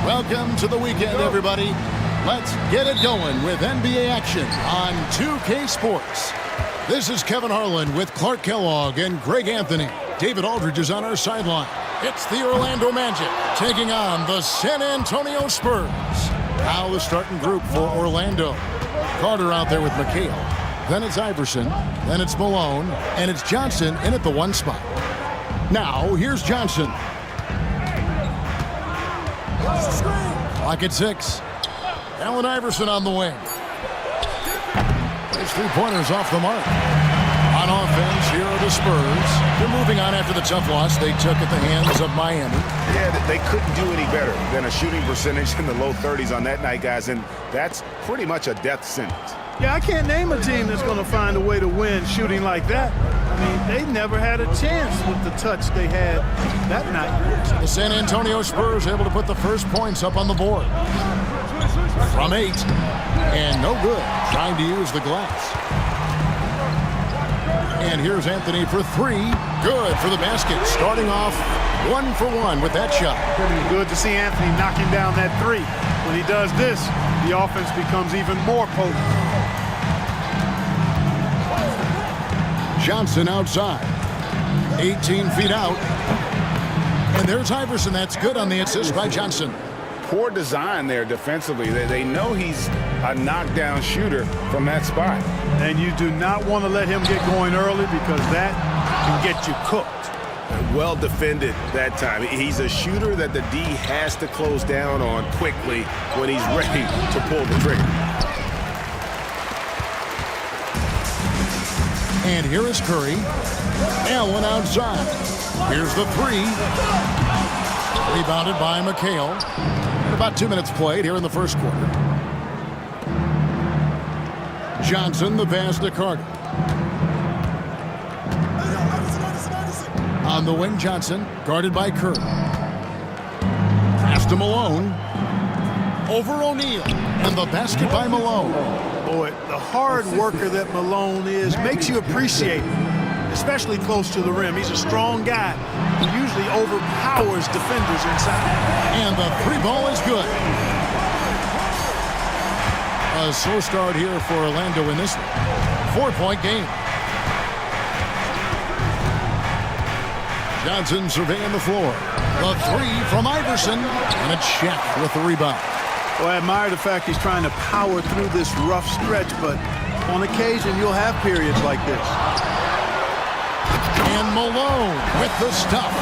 Welcome to the weekend, everybody. Let's get it going with NBA action on 2K Sports. This is Kevin Harlan with Clark Kellogg and Greg Anthony. David Aldridge is on our sideline. It's the Orlando Magic taking on the San Antonio Spurs. Now the starting group for Orlando. Carter out there with McHale. Then it's Iverson. Then it's Malone. And it's Johnson in at the 1 spot. Now, here's Johnson. Clock at 6. Allen Iverson on the wing. His three-pointers off the mark. On offense, here are the Spurs. They're moving on after the tough loss they took at the hands of Miami. Yeah, they couldn't do any better than a shooting percentage in the low 30s on that night, guys, and that's pretty much a death sentence. Yeah, I can't name a team that's going to find a way to win shooting like that. I mean, they never had a chance with the touch they had that night. The San Antonio Spurs able to put the first points up on the board. From 8. And no good. Trying to use the glass. And here's Anthony for 3. Good for the basket. Starting off 1 for 1 with that shot. Good to see Anthony knocking down that 3. When he does this, the offense becomes even more potent. Johnson outside. 18 feet out. And there's Iverson. That's good on the assist by Johnson. Poor design there defensively. They know he's a knockdown shooter from that spot. And you do not want to let him get going early because that can get you cooked. Well defended that time. He's a shooter that the D has to close down on quickly when he's ready to pull the trigger. And here is Curry. Allen outside. Here's the 3. Rebounded by McHale. About 2 minutes played here in the first quarter. Johnson, the pass to Carter. On the wing, Johnson, guarded by Curry. Pass to Malone. Over O'Neal. And the basket by Malone. Boy, the hard worker that Malone is makes you appreciate him, especially close to the rim. He's a strong guy. He usually overpowers defenders inside. And the 3 ball is good. A slow start here for Orlando in this one. 4-point game. Johnson surveying the floor. The 3 from Iverson. And it's Shaq with the rebound. Well, I admire the fact he's trying to power through this rough stretch, but on occasion you'll have periods like this. And Malone with the stuff.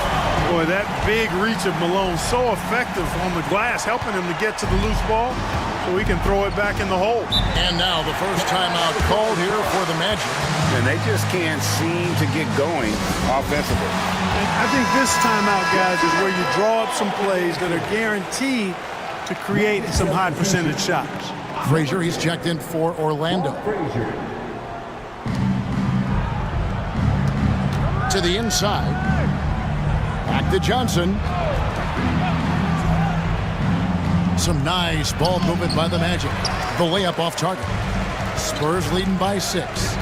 Boy, that big reach of Malone so effective on the glass, helping him to get to the loose ball so he can throw it back in the hole. And now the first timeout called here for the Magic. And they just can't seem to get going offensively. And I think this timeout, guys, is where you draw up some plays that are guaranteed to create some high percentage shots. Frazier, he's checked in for Orlando. To the inside. Back to Johnson. Some nice ball movement by the Magic. The layup off target. Spurs leading by 6.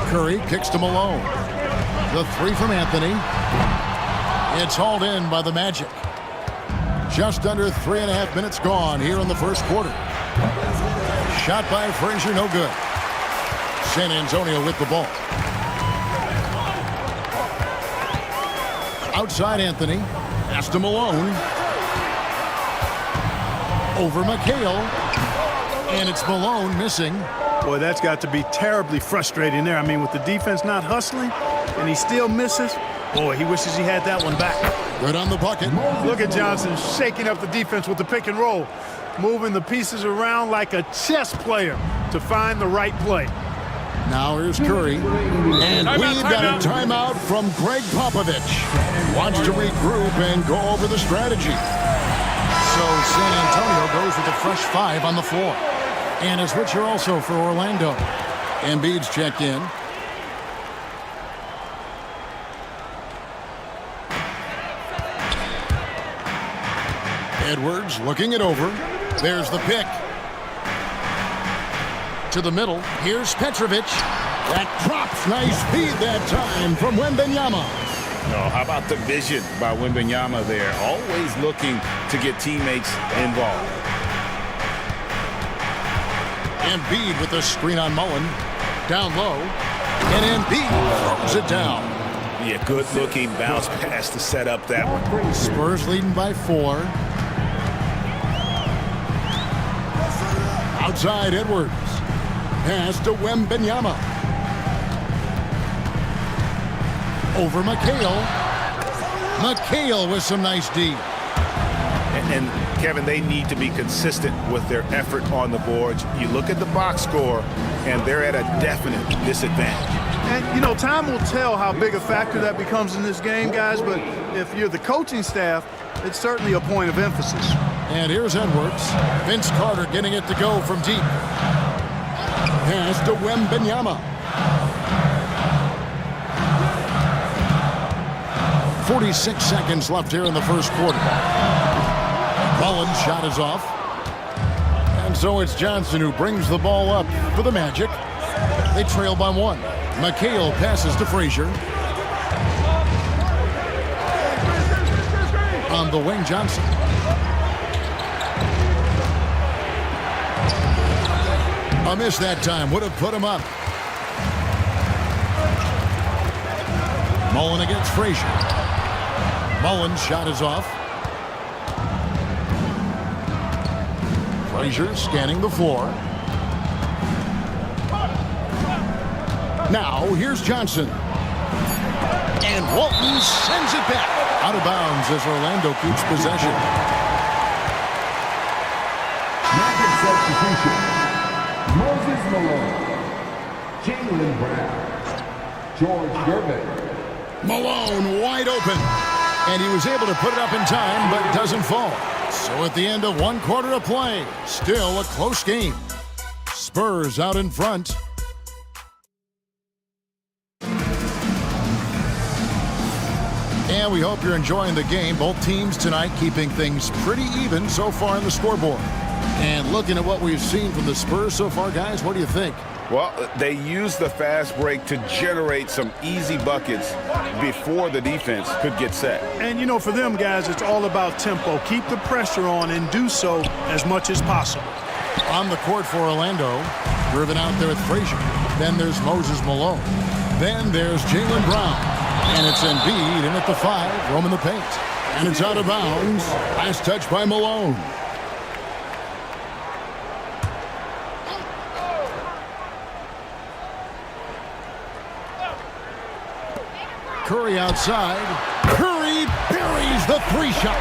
Curry kicks to Malone. The 3 from Anthony. It's hauled in by the Magic. Just under 3.5 minutes gone here in the first quarter. Shot by Frazier, no good. San Antonio with the ball. Outside Anthony. Pass to Malone. Over McHale. And it's Malone missing. Boy, that's got to be terribly frustrating there. I mean, with the defense not hustling and he still misses, boy, he wishes he had that one back. Good on the bucket. Look at Johnson shaking up the defense with the pick and roll, moving the pieces around like a chess player to find the right play. Now here's Curry. And we've got a timeout from Greg Popovich. Wants to regroup and go over the strategy. So San Antonio goes with a fresh 5 on the floor. And a switcher also for Orlando. Embiid's checked in. Edwards looking it over. There's the pick. To the middle. Here's Petrovic. That drops. Nice feed that time from Wembanyama. Oh, how about the vision by Wembanyama there? Always looking to get teammates involved. Embiid with the screen on Mullen. Down low. And Embiid throws it down. Yeah, good-looking bounce pass to set up that one. Spurs leading by 4. Outside Edwards. Pass to Wembanyama. Over McHale. McHale with some nice D. And Kevin, they need to be consistent with their effort on the boards. You look at the box score, and they're at a definite disadvantage. And, you know, time will tell how big a factor that becomes in this game, guys, but if you're the coaching staff, it's certainly a point of emphasis. And here's Edwards. Vince Carter getting it to go from deep. Pass to Wembanyama. 46 seconds left here in the first quarter. Mullen's shot is off. And so it's Johnson who brings the ball up for the Magic. They trail by 1. McHale passes to Frazier. On the wing, Johnson. A miss that time. Would have put him up. Mullen against Frazier. Mullen's shot is off. Frazier scanning the floor. Now, here's Johnson. And Walton sends it back. Out of bounds as Orlando keeps possession. Magic substitution. Moses Malone. Jaylen Brown. George Gervin. Malone wide open. And he was able to put it up in time, but doesn't fall. So at the end of 1 quarter of play, still a close game. Spurs out in front. And we hope you're enjoying the game. Both teams tonight keeping things pretty even so far on the scoreboard. And looking at what we've seen from the Spurs so far, guys, what do you think? Well, they used the fast break to generate some easy buckets before the defense could get set. And, you know, for them, guys, it's all about tempo. Keep the pressure on and do so as much as possible. On the court for Orlando, driven out there with Frazier. Then there's Moses Malone. Then there's Jaylen Brown. And it's Embiid in at the 5, roaming the paint. And it's out of bounds. Last touch by Malone. Curry outside. Curry buries the 3 shot.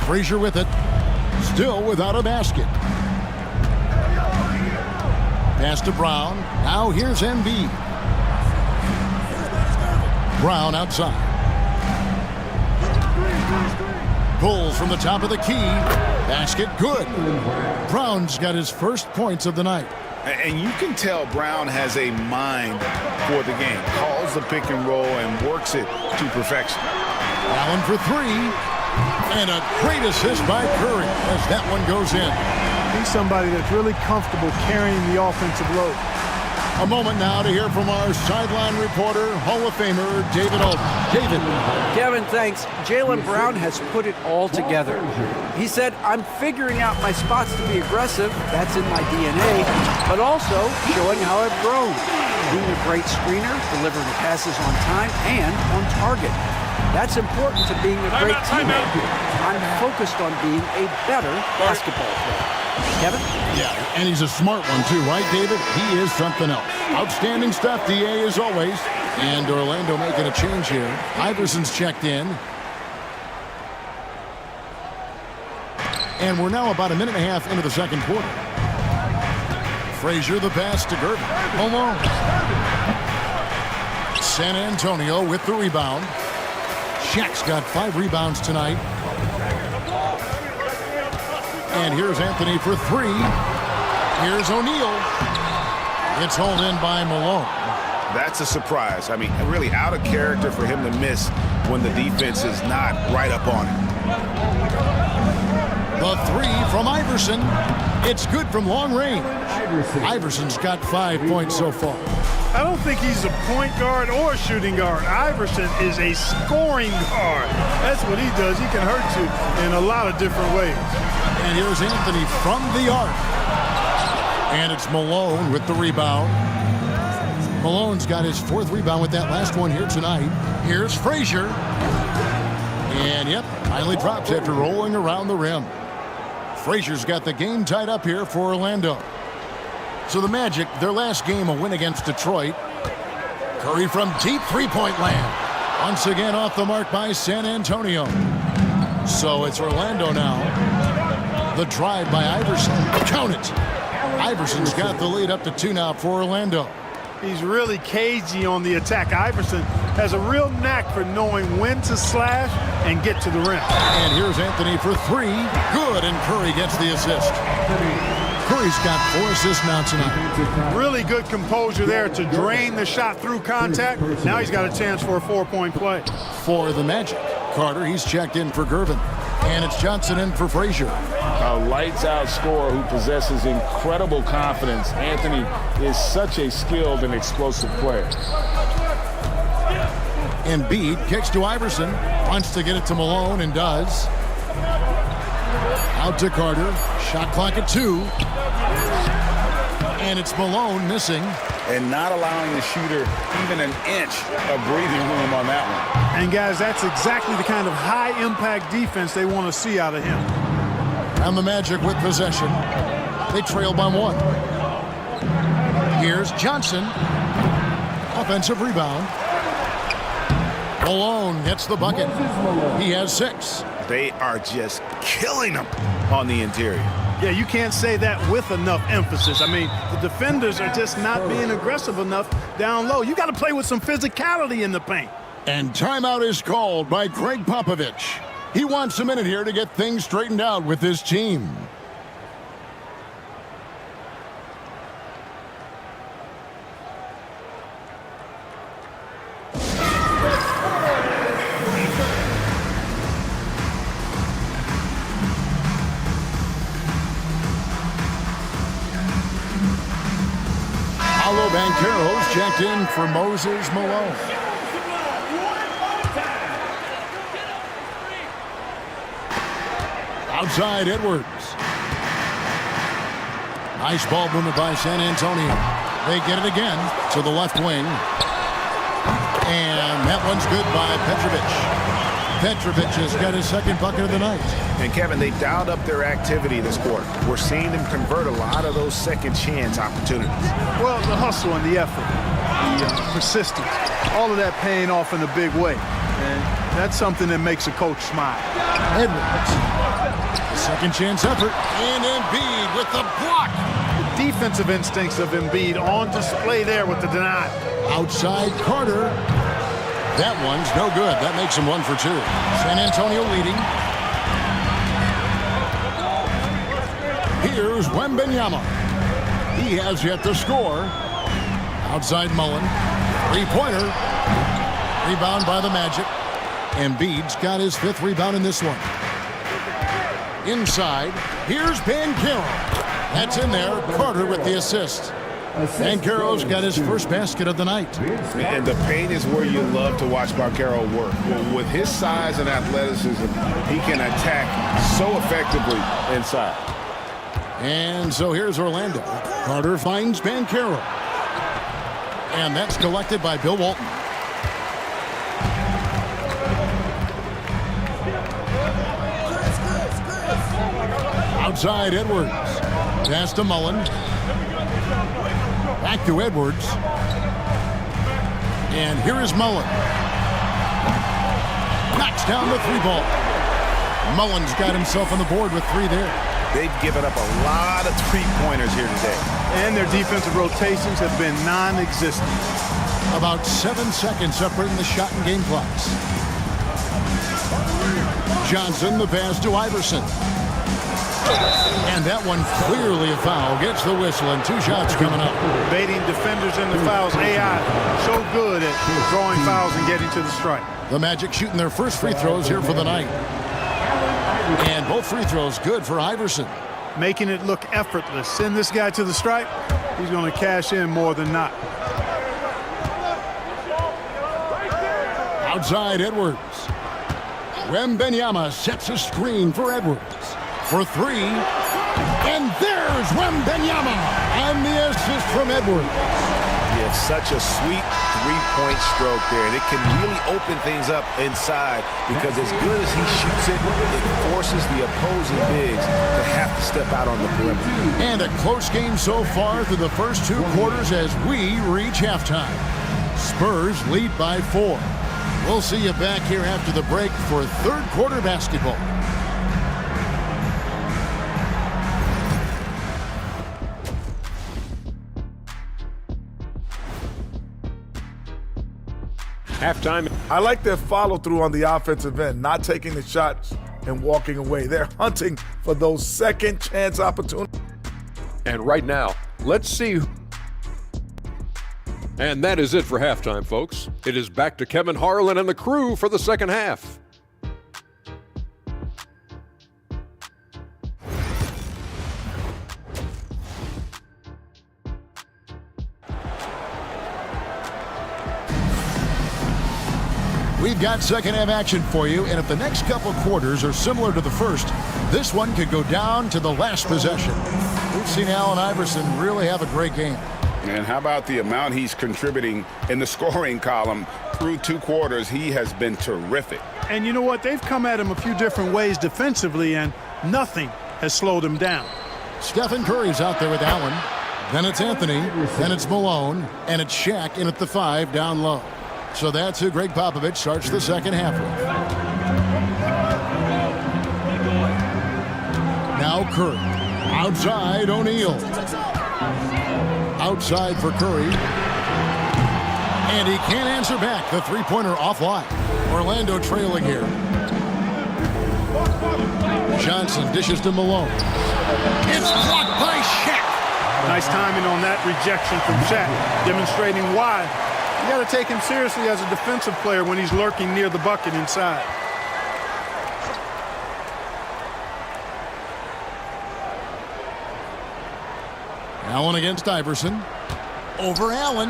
Frazier with it. Still without a basket. Pass to Brown. Now here's Embiid. Brown outside. Pulls from the top of the key. Basket good. Brown's got his first points of the night. And you can tell Brown has a mind for the game. Calls the pick and roll and works it to perfection. Allen for 3. And a great assist by Curry as that one goes in. He's somebody that's really comfortable carrying the offensive load. A moment now to hear from our sideline reporter, Hall of Famer David Aldridge. David. Kevin, thanks. Jaylen Brown has put it all together. He said, I'm figuring out my spots to be aggressive. That's in my DNA. But also showing how I've grown. Being a great screener, delivering passes on time and on target. That's important to being a great teammate. I'm focused on being a better basketball player. Kevin? Yeah, and he's a smart one too, right, David? He is something else. Outstanding stuff, DA, as always. And Orlando making a change here. Iverson's checked in. And we're now about a minute and a half into the second quarter. Frazier, the pass to Gervin. Malone. San Antonio with the rebound. Shaq's got 5 rebounds tonight. And here's Anthony for 3. Here's O'Neal. It's hauled in by Malone. That's a surprise. I mean, really out of character for him to miss when the defense is not right up on him. The 3 from Iverson. It's good from long range. Iverson's got 5 points so far. I don't think he's a point guard or a shooting guard. Iverson is a scoring guard. That's what he does. He can hurt you in a lot of different ways. And here's Anthony from the arc. And it's Malone with the rebound. Malone's got his 4th rebound with that last one here tonight. Here's Frazier. And yep, finally drops after rolling around the rim. Frazier's got the game tied up here for Orlando. So the Magic, their last game, a win against Detroit. Curry from deep three-point land. Once again off the mark by San Antonio. So it's Orlando now. The drive by Iverson. Count it. Iverson's got the lead up to 2 now for Orlando. He's really cagey on the attack. Iverson has a real knack for knowing when to slash and get to the rim. And here's Anthony for 3. Good, and Curry gets the assist. Curry's got 4 assists now tonight. Really good composure there to drain the shot through contact. Now he's got a chance for a 4-point play. For the Magic, Carter, he's checked in for Gervin. And it's Johnson in for Frazier. A lights-out scorer who possesses incredible confidence. Anthony is such a skilled and explosive player. Embiid kicks to Iverson. Wants to get it to Malone and does. Out to Carter. Shot clock at 2. And it's Malone missing. And not allowing the shooter even an inch of breathing room on that one. And guys, that's exactly the kind of high-impact defense they want to see out of him. And the Magic with possession. They trail by 1. Here's Johnson. Offensive rebound. Malone gets the bucket. He has 6. They are just killing them on the interior. Yeah, you can't say that with enough emphasis. I mean, the defenders are just not being aggressive enough down low. You got to play with some physicality in the paint. And timeout is called by Greg Popovich. He wants a minute here to get things straightened out with his team. Paolo Banchero's checked in for Moses Malone. Outside Edwards. Nice ball movement by San Antonio. They get it again to the left wing. And that one's good by Petrovic. Petrovic has got his 2nd bucket of the night. And Kevin, they dialed up their activity this quarter. We're seeing them convert a lot of those second chance opportunities. Well, the hustle and the effort, the persistence, all of that paying off in a big way. And that's something that makes a coach smile. Edwards. Second chance effort. And Embiid with the block. The defensive instincts of Embiid on display there with the deny. Outside Carter. That one's no good. That makes him 1 for 2. San Antonio leading. Here's Wembanyama. He has yet to score. Outside Mullen. 3-pointer. Rebound by the Magic. Embiid's got his 5th rebound in this one. Inside. Here's Banchero. That's in there. Carter with the assist. Banchero's got his 1st basket of the night. And the paint is where you love to watch Banchero work. With his size and athleticism, he can attack so effectively inside. And so here's Orlando. Carter finds Banchero. And that's collected by Bill Walton. Outside Edwards. Pass to Mullen. Back to Edwards. And here is Mullen. Knocks down the 3-ball. Mullen's got himself on the board with 3 there. They've given up a lot of 3-pointers here today. And their defensive rotations have been non-existent. About 7 seconds separating the shot and game clocks. Johnson, the pass to Iverson. And that one clearly a foul. Gets the whistle and 2 shots coming up. Baiting defenders into fouls. AI so good at drawing fouls and getting to the stripe. The Magic shooting their first free throws here for the night. And both free throws good for Iverson. Making it look effortless. Send this guy to the stripe. He's going to cash in more than not. Outside Edwards. Wembanyama sets a screen for Edwards. For three. And there's Wembanyama. And the assist from Edwards. He has such a sweet three-point stroke there, and it can really open things up inside because as good as he shoots it, it forces the opposing bigs to have to step out on the perimeter. And a close game so far through the first 2 quarters as we reach halftime. Spurs lead by 4. We'll see you back here after the break for third quarter basketball. Halftime. I like their follow-through on the offensive end, not taking the shots and walking away. They're hunting for those second chance opportunities. And right now, let's see. And that is it for halftime, folks. It is back to Kevin Harlan and the crew for the second half. We've got second half action for you, and if the next couple quarters are similar to the first, this one could go down to the last possession. We've seen Allen Iverson really have a great game. And how about the amount he's contributing in the scoring column through 2 quarters? He has been terrific. And you know what? They've come at him a few different ways defensively, and nothing has slowed him down. Stephen Curry's out there with Allen. Then it's Anthony. Then it's Malone. And it's Shaq in at the 5 down low. So that's who Greg Popovich starts the second half with. Now Curry. Outside O'Neal. Outside for Curry. And he can't answer back. The three-pointer offline. Orlando trailing here. Johnson dishes to Malone. It's blocked by Shaq. Nice timing on that rejection from Shaq, demonstrating why you got to take him seriously as a defensive player when he's lurking near the bucket inside. Allen against Iverson. Over Allen.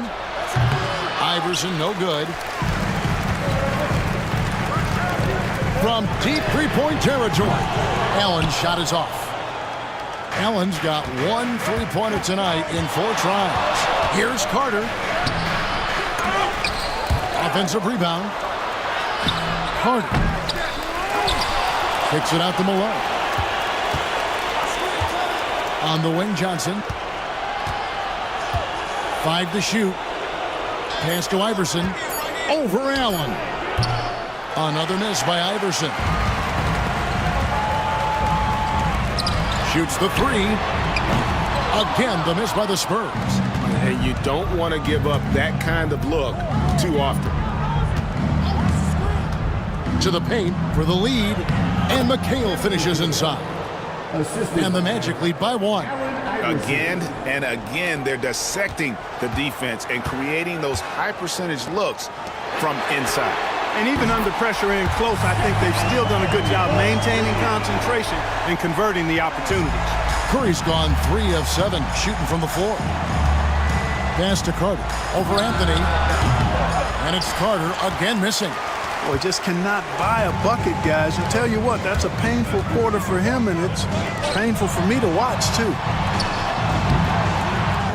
Iverson no good. From deep three-point territory. Allen's shot is off. Allen's got 1 3-pointer tonight in 4 tries. Here's Carter. Offensive rebound. Carter. Kicks it out to Malone. On the wing, Johnson. 5 to shoot. Pass to Iverson. Over Allen. Another miss by Iverson. Shoots the 3. Again, the miss by the Spurs. And you don't want to give up that kind of look too often. To the paint for the lead. And McHale finishes inside. And the Magic lead by 1. Again and again, they're dissecting the defense and creating those high-percentage looks from inside. And even under pressure and close, I think they've still done a good job maintaining concentration and converting the opportunities. Curry's gone 3 of 7 shooting from the floor. Pass to Carter. Over Anthony. And it's Carter again missing. Boy, just cannot buy a bucket, guys. And tell you what, that's a painful quarter for him, and it's painful for me to watch, too.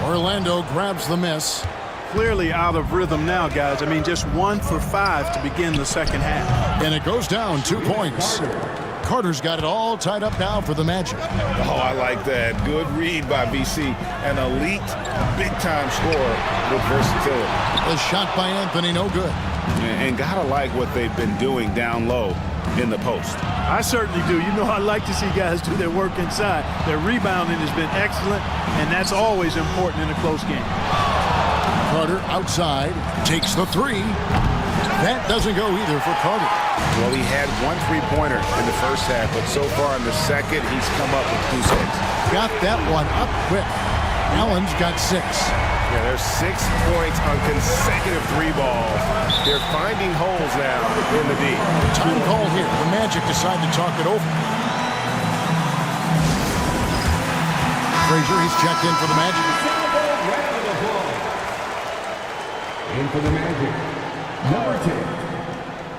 Orlando grabs the miss. Clearly out of rhythm now, guys. I mean, just 1 for 5 to begin the second half. And it goes down 2 points. Carter's got it all tied up now for the Magic. Oh, I like that. Good read by VC. An elite, big-time scorer with versatility. The shot by Anthony, no good. And gotta like what they've been doing down low in the post. I certainly do. You know, I like to see guys do their work inside. Their rebounding has been excellent, and that's always important in a close game. Carter outside, takes the 3. That doesn't go either for Carter. Well, he had 1 3-pointer in the first half, but so far in the second, he's come up with 2 6. Got that one up quick. Allen's got 6. Yeah, there's 6 points on consecutive 3 balls. They're finding holes now in the D. Time call here. The Magic decide to talk it over. Frazier, he's checked in for the Magic. In for the Magic, number 10,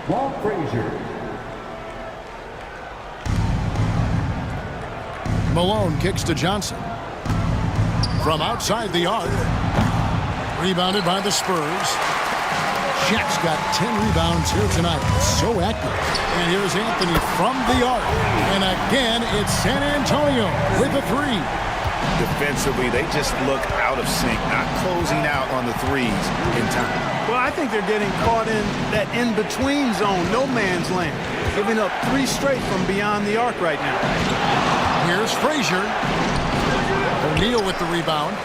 Walt Frazier. Malone kicks to Johnson. From outside the arc. Rebounded by the Spurs. Shaq's got 10 rebounds here tonight. So active. And here's Anthony from the arc. And again, it's San Antonio with a three. Defensively, they just look out of sync, not closing out on the threes in time. Well, I think they're getting caught in that in-between zone, no man's land, giving up 3 straight from beyond the arc right now. Here's Frazier. O'Neal with the rebound.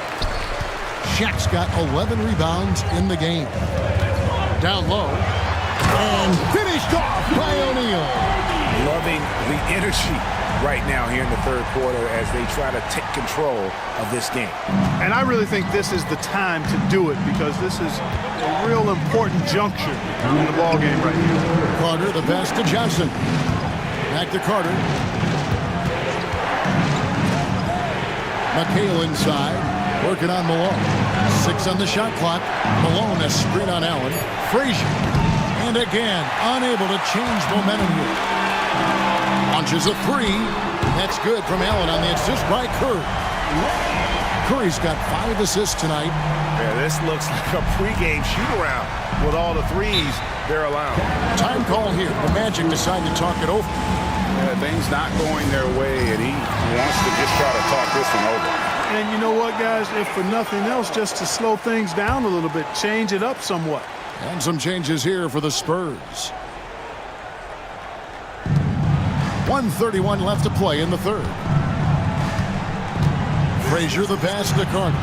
Shaq's got 11 rebounds in the game. Down low. And finished off by O'Neal. Loving the energy right now here in the third quarter as they try to take control of this game. And I really think this is the time to do it because this is a real important juncture in the ballgame right here. Carter, the pass to Johnson. Back to Carter. McHale inside, working on Malone. 6 on the shot clock. Malone a screen on Allen. Frazier, and again, unable to change momentum here. Launches a 3. That's good from Allen on the assist by Curry. Curry's got 5 assists tonight. Yeah, this looks like a pregame shoot-around with all the threes they're allowing. Time call here. The Magic decide to talk it over. Yeah, things not going their way, and he wants to just try to talk this one over. And you know what, guys? If for nothing else, just to slow things down a little bit, change it up somewhat. And some changes here for the Spurs. 1:31 left to play in the third. Frazier the pass to Carter.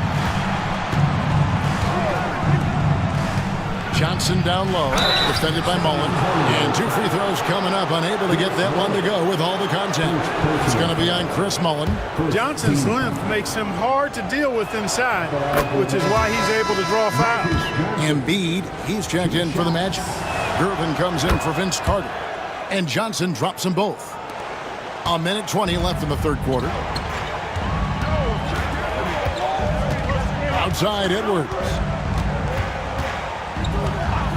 Johnson down low, defended by Mullen. And 2 free throws coming up, unable to get that one to go with all the contact. It's going to be on Chris Mullen. Johnson's length makes him hard to deal with inside, which is why he's able to draw fouls. Embiid, he's checked in for the Magic. Gervin comes in for Vince Carter. And Johnson drops them both. 1:20 left in the third quarter. Outside Edwards.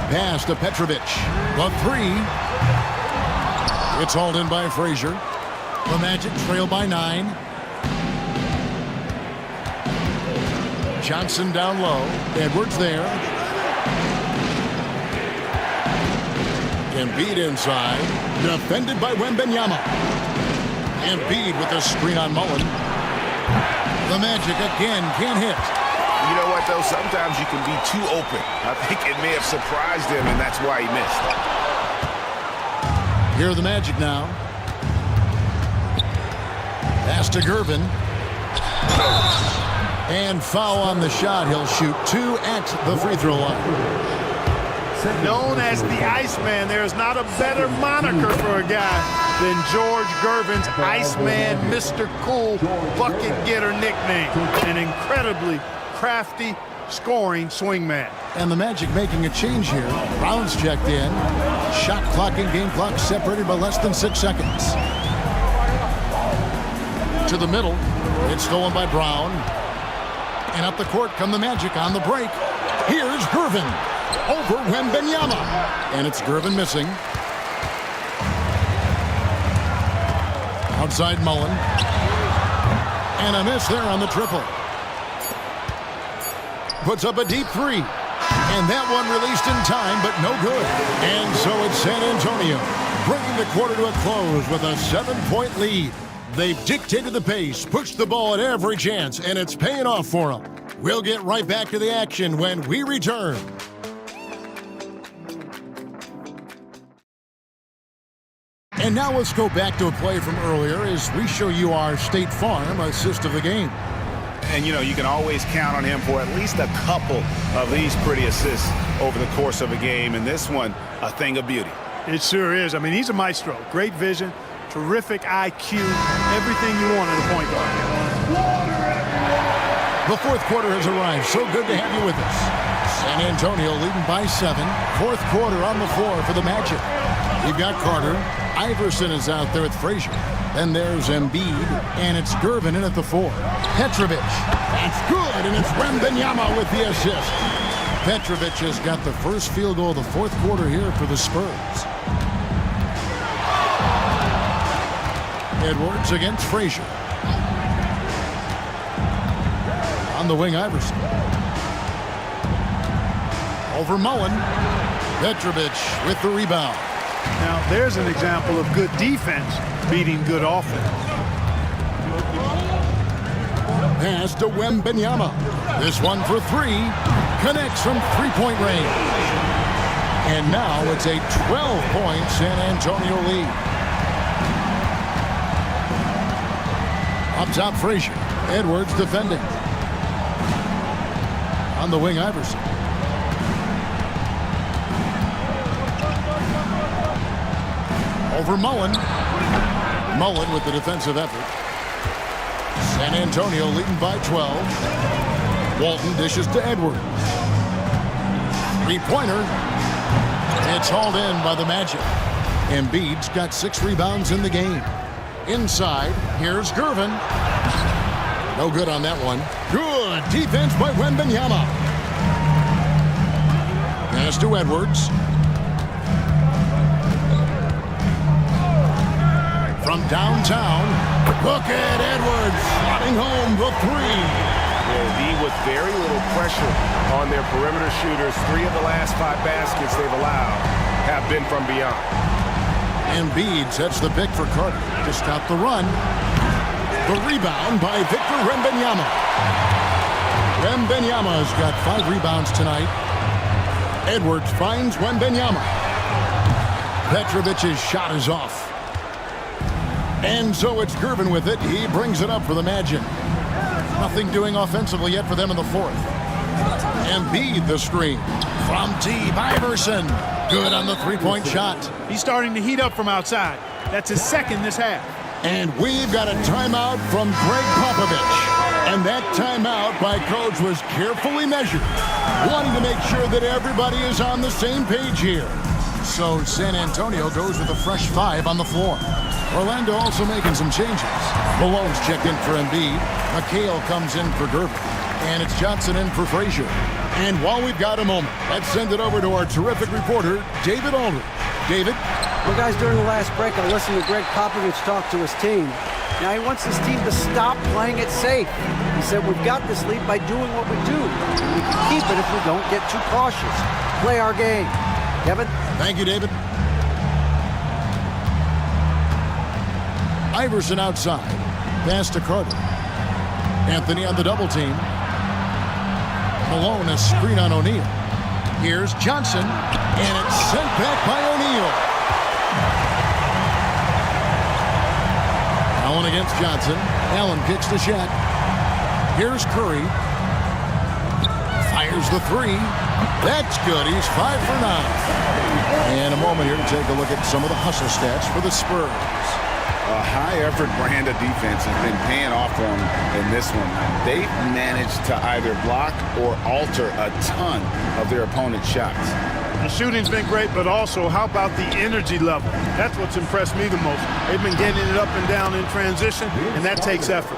Pass to Petrovic. The 3. It's hauled in by Frazier. The Magic trail by 9. Johnson down low. Edwards there. Embiid inside. Defended by Wembanyama. Embiid with a screen on Mullen. The Magic again can't hit. You know what, though? Sometimes you can be too open. I think it may have surprised him, and that's why he missed. Here are the Magic now. Pass to Gervin. And foul on the shot. He'll shoot 2 at the free throw line. Known as the Iceman, there's not a better moniker for a guy than George Gervin's Iceman, Mr. Cool bucket getter nickname. An incredibly crafty scoring swingman. And the Magic making a change here. Brown's checked in. Shot clock and game clock separated by less than 6 seconds. To the middle. It's stolen by Brown. And up the court come the Magic on the break. Here's Gervin. Over Wembanyama. And it's Gervin missing. Outside Mullen. And a miss there on the triple. Puts up a deep 3. And that one released in time, but no good. And so it's San Antonio, bringing the quarter to a close with a 7-point lead. They've dictated the pace, pushed the ball at every chance, and it's paying off for them. We'll get right back to the action when we return. And now let's go back to a play from earlier as we show you our State Farm assist of the game. And, you know, you can always count on him for at least a couple of these pretty assists over the course of a game. And this one, a thing of beauty. It sure is. I mean, he's a maestro. Great vision, terrific IQ, everything you want in a point guard. The fourth quarter has arrived. So good to have you with us. San Antonio leading by 7. Fourth quarter on the floor for the Magic. You've got Carter. Iverson is out there with Frazier. Then there's Embiid, and it's Gervin in at the 4. Petrovic. That's good, and it's Wembanyama with the assist. Petrovic has got the first field goal of the fourth quarter here for the Spurs. Edwards against Frazier. On the wing, Iverson. Over Mullen. Petrovic with the rebound. Now, there's an example of good defense beating good offense. Pass to Wembanyama. This one for three. Connects from three-point range. And now it's a 12-point San Antonio lead. Up top, Frazier. Edwards defending. On the wing, Iverson. Over Mullen. Mullen with the defensive effort. San Antonio leading by 12. Walton dishes to Edwards. Three-pointer. It's hauled in by the Magic. Embiid's got 6 rebounds in the game. Inside, here's Gervin. No good on that one. Good defense by Wembanyama. Pass to Edwards. From downtown, look at Edwards slotting home the three. Yeah, with very little pressure on their perimeter shooters. 3 of the last 5 baskets they've allowed have been from beyond. Embiid sets the pick for Carter to stop the run. The rebound by Victor Wembanyama. Wembanyama's got 5 rebounds tonight. Edwards finds Wembanyama. Petrovic's shot is off. And so it's Gervin with it. He brings it up for the Magic. Nothing doing offensively yet for them in the fourth. Embiid the screen. From deep, Iverson. Good on the three-point shot. He's starting to heat up from outside. That's his second this half. And we've got a timeout from Greg Popovich. And that timeout by Coach was carefully measured, wanting to make sure that everybody is on the same page here. So San Antonio goes with a fresh 5 on the floor. Orlando also making some changes. Malone's checked in for Embiid. McHale comes in for Gervin. And it's Johnson in for Frazier. And while we've got a moment, let's send it over to our terrific reporter, David Aldridge. David? Well, guys, during the last break, I listened to Greg Popovich talk to his team. Now, he wants his team to stop playing it safe. He said, we've got this lead by doing what we do. And we can keep it if we don't get too cautious. Play our game. Kevin? Thank you, David. Iverson outside. Pass to Carter. Anthony on the double team. Malone a screen on O'Neal. Here's Johnson. And it's sent back by O'Neal. Allen against Johnson. Allen kicks to Shaq. Here's Curry. Fires the three. That's good. He's 5 for 9. And a moment here to take a look at some of the hustle stats for the Spurs. A high-effort brand of defense has been paying off for them in this one. They've managed to either block or alter a ton of their opponent's shots. The shooting's been great, but also, how about the energy level? That's what's impressed me the most. They've been getting it up and down in transition, and that takes effort.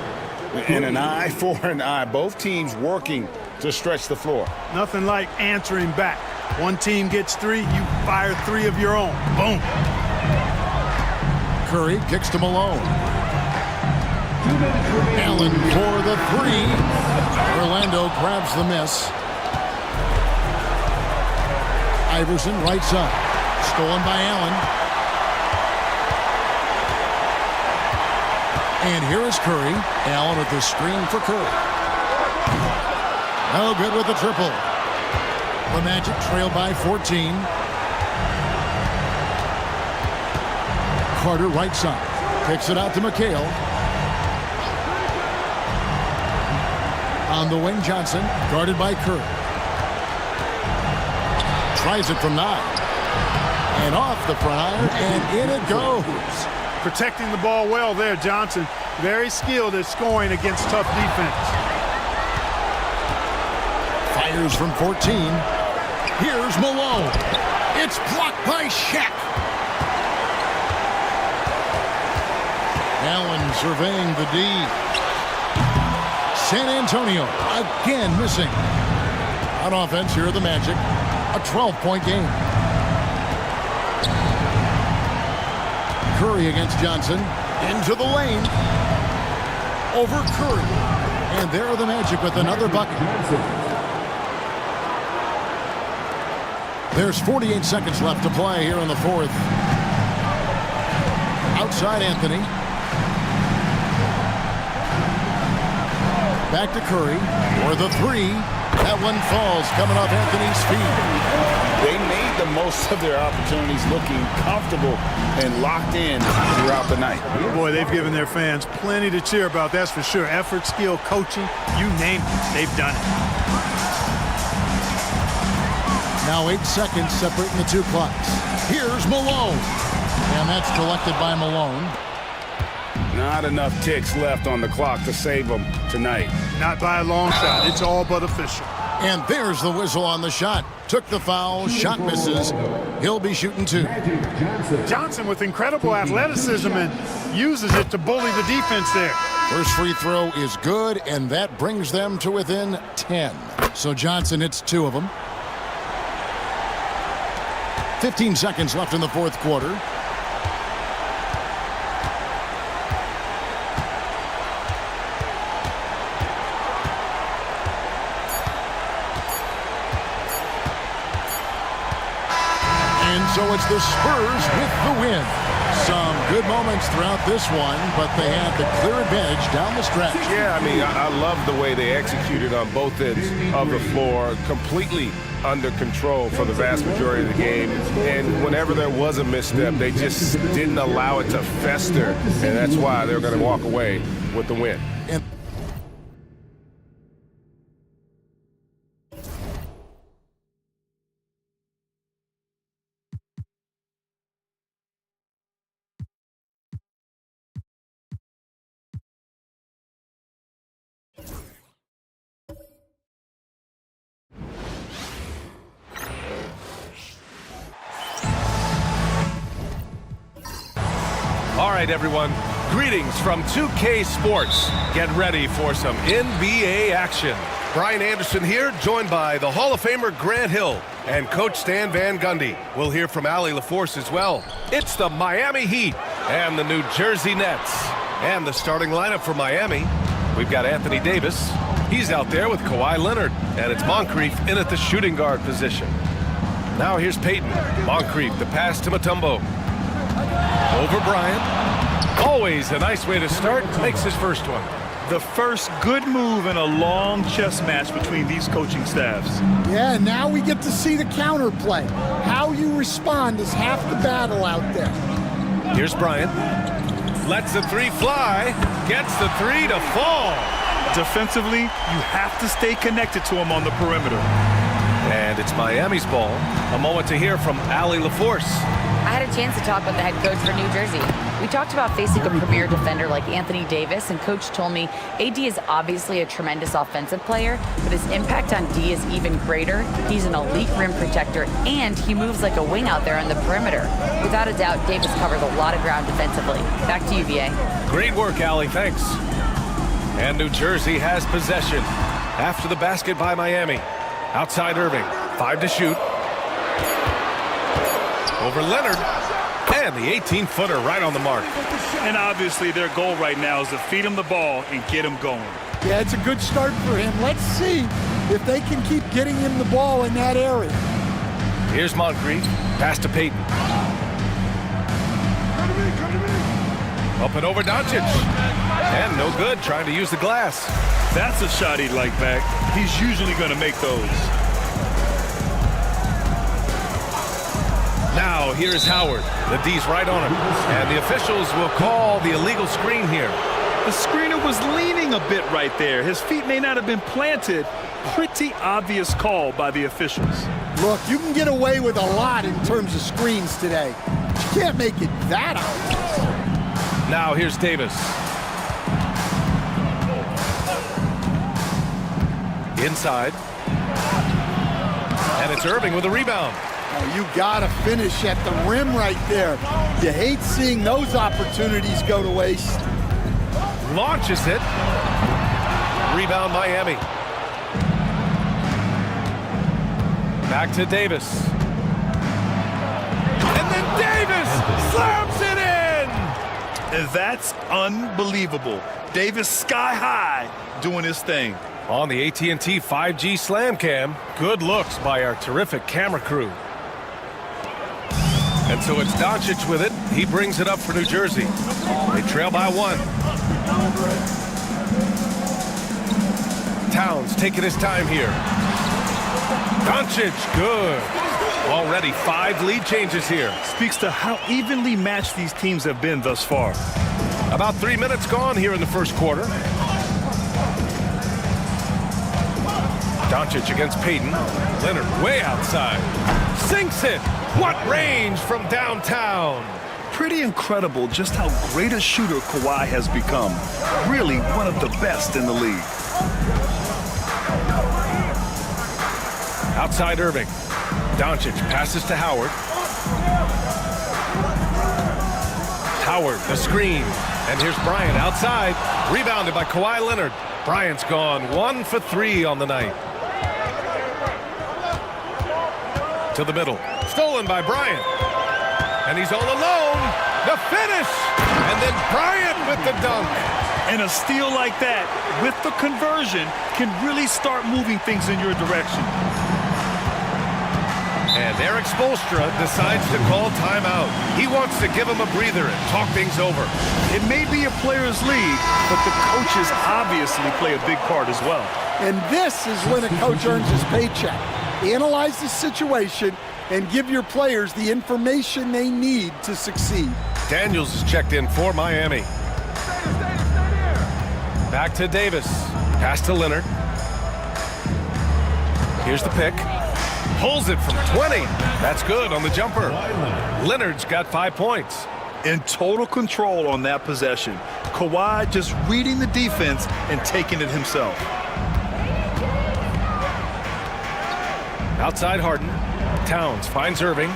And an eye for an eye. Both teams working to stretch the floor. Nothing like answering back. One team gets 3, you fire 3 of your own. Boom. Curry kicks to Malone. Allen for the 3. Orlando grabs the miss. Iverson right side. Stolen by Allen. And here is Curry. Allen with the screen for Curry. No good with the triple. The Magic trail by 14. Carter right side. Kicks it out to McHale. On the wing, Johnson. Guarded by Curry. Tries it from 9. And off the front iron, and in it goes. Protecting the ball well there, Johnson. Very skilled at scoring against tough defense. Fires from 14. Here's Malone. It's blocked by Shaq. Allen surveying the D. San Antonio again missing. On offense, here are the Magic. A 12-point game. Curry against Johnson. Into the lane. Over Curry. And there are the Magic with another bucket. There's 48 seconds left to play here in the fourth. Outside Anthony. Back to Curry for the three. That one falls, coming off Anthony's feet. They made the most of their opportunities, looking comfortable and locked in throughout the night. Boy, they've given their fans plenty to cheer about, that's for sure. Effort, skill, coaching, you name it, they've done it. Now 8 seconds separating the two clocks. Here's Malone. And that's collected by Malone. Not enough ticks left on the clock to save them tonight. Not by a long shot. It's all but official. And there's the whistle on the shot. Took the foul. Shot misses. He'll be shooting two. Johnson with incredible athleticism and uses it to bully the defense there. First free throw is good, and that brings them to within 10. So Johnson hits 2 of them. 15 seconds left in the fourth quarter. So it's the Spurs with the win. Some good moments throughout this one, but they had the clear advantage down the stretch. Yeah, I mean, I love the way they executed on both ends of the floor, completely under control for the vast majority of the game. And whenever there was a misstep, they just didn't allow it to fester, and that's why they're going to walk away with the win. All right, everyone. Greetings from 2K Sports. Get ready for some NBA action. Brian Anderson here, joined by the Hall of Famer Grant Hill and Coach Stan Van Gundy. We'll hear from Allie LaForce as well. It's the Miami Heat and the New Jersey Nets. And the starting lineup for Miami, we've got Anthony Davis. He's out there with Kawhi Leonard. And it's Moncrief in at the shooting guard position. Now here's Payton. Moncrief, the pass to Mutombo. Over Bryant. Always a nice way to start. Makes his first one. The first good move in a long chess match between these coaching staffs. Yeah, now we get to see the counterplay. How you respond is half the battle out there. Here's Bryant. Lets the three fly. Gets the three to fall. Defensively, you have to stay connected to him on the perimeter. And it's Miami's ball. A moment to hear from Allie LaForce. I had a chance to talk with the head coach for New Jersey. We talked about facing a premier defender like Anthony Davis, and Coach told me AD is obviously a tremendous offensive player, but his impact on D is even greater. He's an elite rim protector, and he moves like a wing out there on the perimeter. Without a doubt, Davis covers a lot of ground defensively. Back to you, VA. Great work, Allie. Thanks. And New Jersey has possession after the basket by Miami. Outside Irving. 5 to shoot. Over Leonard. And the 18-footer right on the mark. And obviously their goal right now is to feed him the ball and get him going. Yeah, it's a good start for him. Let's see if they can keep getting him the ball in that area. Here's Moncrief. Pass to Payton. Up and over Doncic. And no good, trying to use the glass. That's a shot he'd like back. He's usually going to make those. Now, here's Howard. The D's right on him. And the officials will call the illegal screen here. The screener was leaning a bit right there. His feet may not have been planted. Pretty obvious call by the officials. Look, you can get away with a lot in terms of screens today. You can't make it that obvious. Now, here's Davis. Inside. And it's Irving with a rebound. Oh, you gotta finish at the rim right there. You hate seeing those opportunities go to waste. Launches it. Rebound Miami. Back to Davis. And then Davis slams it in! And that's unbelievable. Davis sky high doing his thing. On the AT&T 5G Slam Cam, good looks by our terrific camera crew. And so it's Doncic with it. He brings it up for New Jersey. They trail by 1. Towns taking his time here. Doncic, good. Already 5 lead changes here. Speaks to how evenly matched these teams have been thus far. About 3 minutes gone here in the first quarter. Doncic against Payton. Leonard way outside. Sinks it. What range from downtown. Pretty incredible just how great a shooter Kawhi has become. Really one of the best in the league. Outside Irving. Doncic passes to Howard. Howard, the screen. And here's Bryant outside. Rebounded by Kawhi Leonard. Bryant's gone 1 for 3 on the night. To the middle. Stolen by Bryant. And he's all alone. The finish. And then Bryant with the dunk. And a steal like that, with the conversion, can really start moving things in your direction. And Eric Spoelstra decides to call timeout. He wants to give him a breather and talk things over. It may be a player's league, but the coaches obviously play a big part as well. And this is when a coach earns his paycheck. Analyze the situation and give your players the information they need to succeed. Daniels is checked in for Miami. Back to Davis. Pass to Leonard. Here's the pick. Pulls it from 20. That's good on the jumper. Leonard's got 5 points. In total control on that possession. Kawhi just reading the defense and taking it himself. Outside Harden. Towns finds Irving.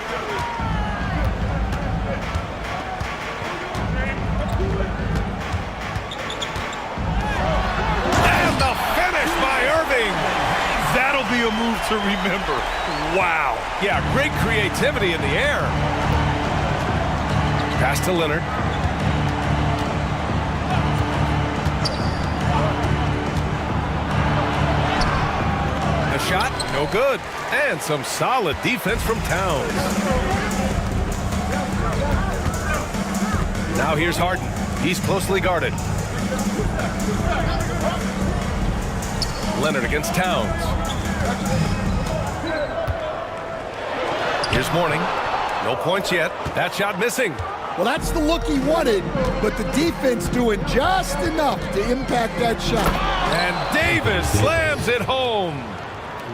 And the finish by Irving. That'll be a move to remember. Wow. Yeah, great creativity in the air. Pass to Leonard. The shot, no good. And some solid defense from Towns. Now here's Harden. He's closely guarded. Leonard against Towns. Here's Mourning. No points yet. That shot missing. Well, that's the look he wanted, but the defense doing just enough to impact that shot. And Davis slams it home.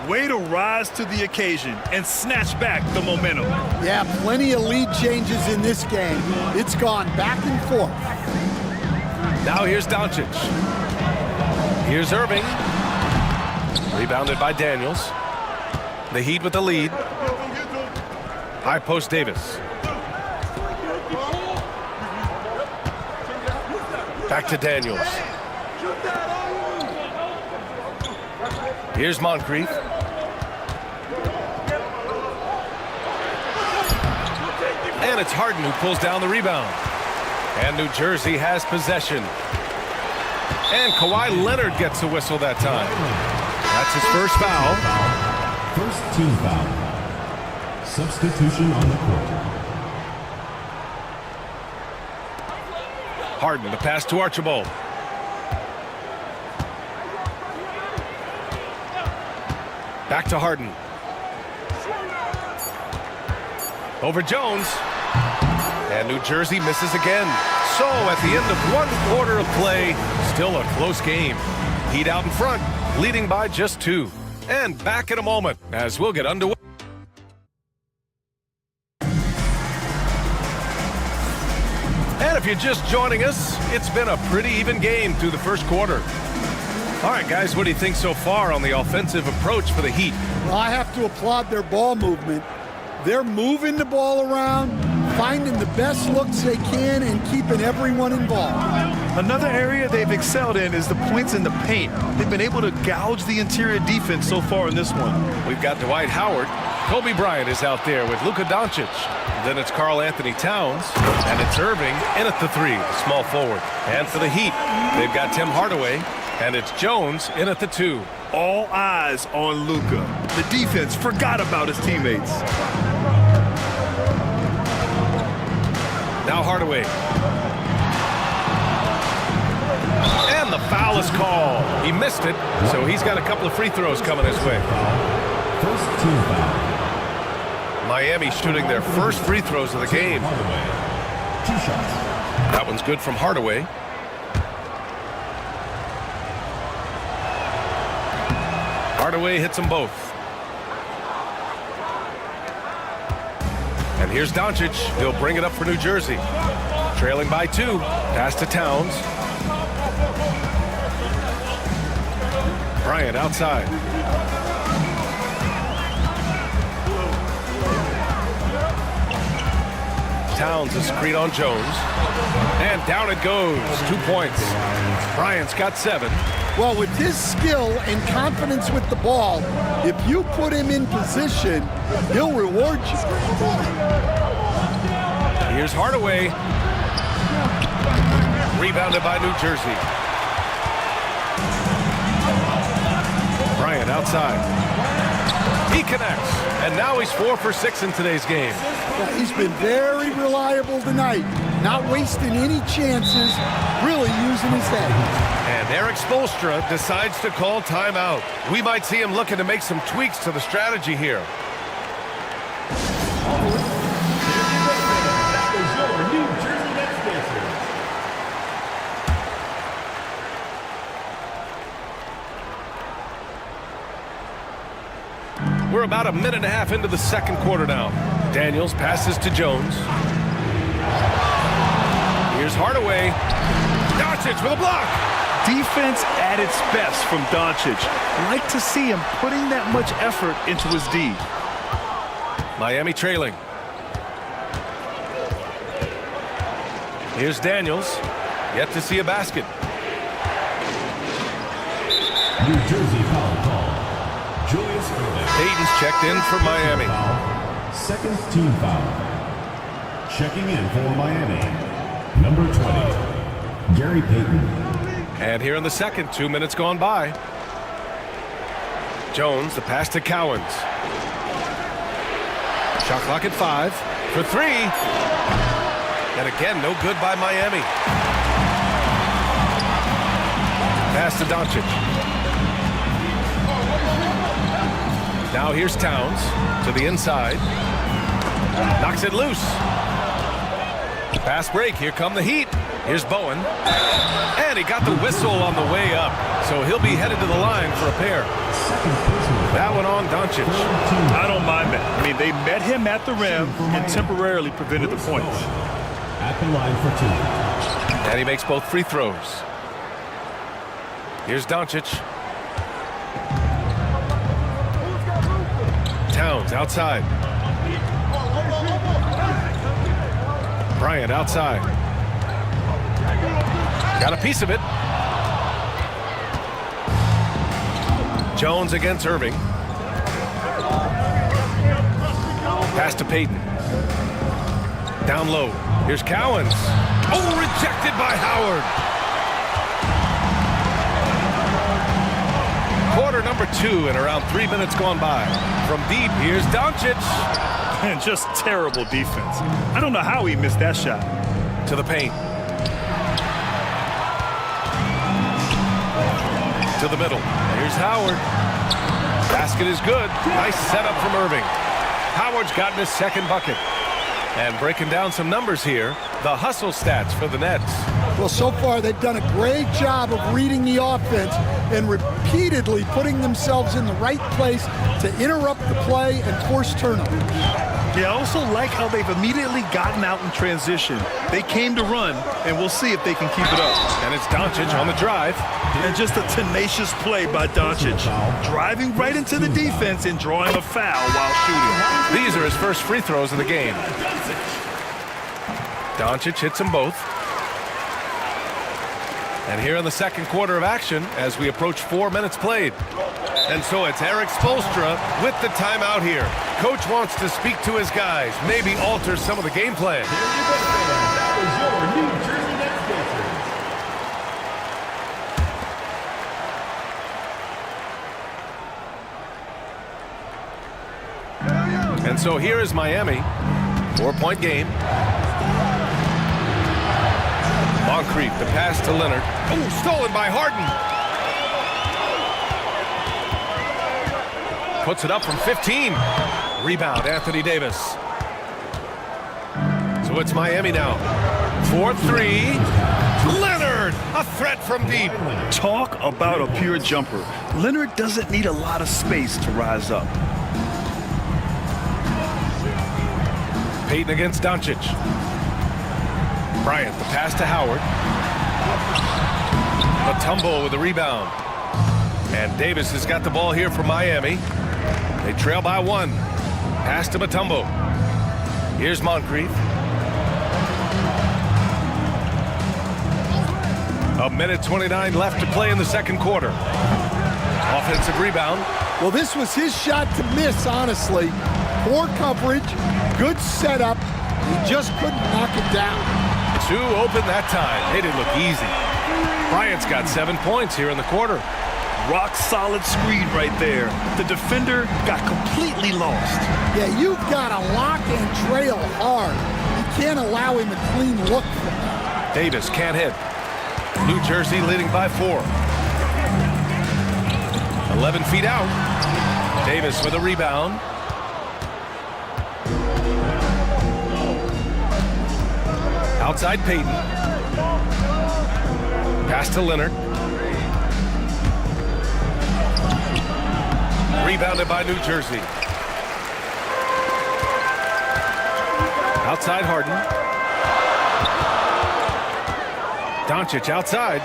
Way to rise to the occasion and snatch back the momentum. Yeah, plenty of lead changes in this game. It's gone back and forth. Now here's Doncic. Here's Irving. Rebounded by Daniels. The Heat with the lead. High post Davis. Back to Daniels. Here's Moncrief. And it's Harden who pulls down the rebound. And New Jersey has possession. And Kawhi Leonard gets a whistle that time. That's his first foul. First team foul. Substitution on the court. Harden, the pass to Archibald. Back to Harden. Over Jones. And New Jersey misses again. So at the end of 1 quarter of play, still a close game. Heat out in front, leading by just 2. And back in a moment as we'll get underway. And if you're just joining us, it's been a pretty even game through the first quarter. All right, guys, what do you think so far on the offensive approach for the Heat? Well, I have to applaud their ball movement. They're moving the ball around, finding the best looks they can, and keeping everyone involved. Another area they've excelled in is the points in the paint. They've been able to gouge the interior defense so far in this one. We've got Dwight Howard. Kobe Bryant is out there with Luka Doncic. Then it's Karl Anthony Towns. And it's Irving in at the 3, the small forward. And for the Heat, they've got Tim Hardaway. And it's Jones in at the 2. All eyes on Luka. The defense forgot about his teammates. Now Hardaway. And the foul is called. He missed it, so he's got a couple of free throws coming his way. First team foul. Miami shooting their first free throws of the game. 2 shots. That one's good from Hardaway. Hardaway hits them both. And here's Doncic. He'll bring it up for New Jersey. Trailing by 2. Pass to Towns. Bryant outside. Towns is screen on Jones. And down it goes. 2 points. Bryant's got 7. Well, with his skill and confidence with the ball, if you put him in position, he'll reward you. Here's Hardaway. Rebounded by New Jersey. Bryant outside. He connects. And now he's 4 for 6 in today's game. Yeah, he's been very reliable tonight. Not wasting any chances, really using his head. And Eric Spoelstra decides to call timeout. We might see him looking to make some tweaks to the strategy here. We're about a minute and a half into the second quarter now. Daniels passes to Jones. Here's Hardaway. Doncic with a block. Defense at its best from Doncic. Like to see him putting that much effort into his D. Miami trailing. Here's Daniels. Yet to see a basket. New Jersey foul call. Julius Erving. Payton's checked in for Miami. Second team foul. Checking in for Miami. Number 20, Gary Payton. And here in the second, 2 minutes gone by. Jones, the pass to Cowens. Shot clock at 5 for 3. And again, no good by Miami. Pass to Doncic. Now here's Towns to the inside. Knocks it loose. Fast break. Here come the Heat. Here's Bowen. And he got the whistle on the way up. So he'll be headed to the line for a pair. That one on Doncic. I don't mind that. I mean, they met him at the rim and temporarily prevented the points. At the line for 2. And he makes both free throws. Here's Doncic. Towns outside. Bryant outside. Got a piece of it. Jones against Irving. Pass to Payton. Down low. Here's Cowens. Oh, rejected by Howard. Quarter number 2 and around 3 minutes gone by. From deep, here's Doncic. And just terrible defense. I don't know how he missed that shot. To the paint. To the middle. Here's Howard. Basket is good. Nice setup from Irving. Howard's gotten his second bucket. And breaking down some numbers here, the hustle stats for the Nets. Well, so far they've done a great job of reading the offense and repeatedly putting themselves in the right place to interrupt the play and force turnovers. Yeah, I also like how they've immediately gotten out in transition. They came to run, and we'll see if they can keep it up. And it's Doncic on the drive. And just a tenacious play by Doncic. Driving right into the defense and drawing a foul while shooting. These are his first free throws of the game. Doncic hits them both. And here in the second quarter of action as we approach 4 minutes played. And so it's Erik Spoelstra with the timeout here. Coach wants to speak to his guys, maybe alter some of the game plan. That was your New Jersey Nets Dancers. And so here is Miami. 4-point game. Moncrief, the pass to Leonard. Oh, stolen by Harden. Puts it up from 15. Rebound, Anthony Davis. So it's Miami now. 4-3. Leonard, a threat from deep. Talk about a pure jumper. Leonard doesn't need a lot of space to rise up. Payton against Doncic. Bryant, the pass to Howard. Mutombo with the rebound. And Davis has got the ball here for Miami. They trail by 1. Pass to Mutombo. Here's Moncrief. A minute 29 left to play in the second quarter. Offensive rebound. Well, this was his shot to miss, honestly. Poor coverage, good setup. He just couldn't knock it down. 2 open that time. They didn't look easy. Bryant's got 7 points here in the quarter. Rock solid screen right there. The defender got completely lost. Yeah, you've got to lock and trail hard. You can't allow him a clean look from that. Davis can't hit. New Jersey leading by 4. 11 feet out. Davis with a rebound. Outside Payton. Pass to Leonard. Rebounded by New Jersey. Outside Harden. Doncic outside.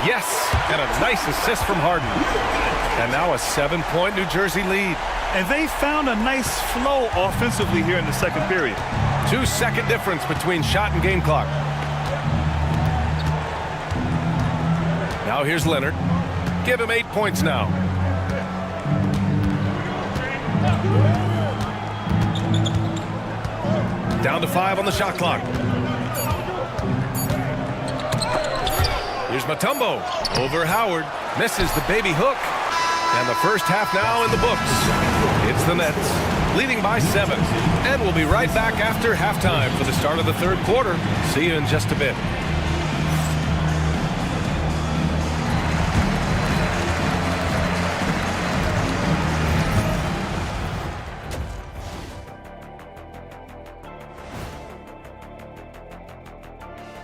Yes, and a nice assist from Harden. And now a 7-point New Jersey lead. And they found a nice flow offensively here in the second period. 2-second difference between shot and game clock. Now here's Leonard. Give him 8 points now. Down to 5 on the shot clock. Here's Mutombo. Over Howard. Misses the baby hook. And the first half now in the books. It's the Nets leading by 7. And we'll be right back after halftime for the start of the third quarter. See you in just a bit.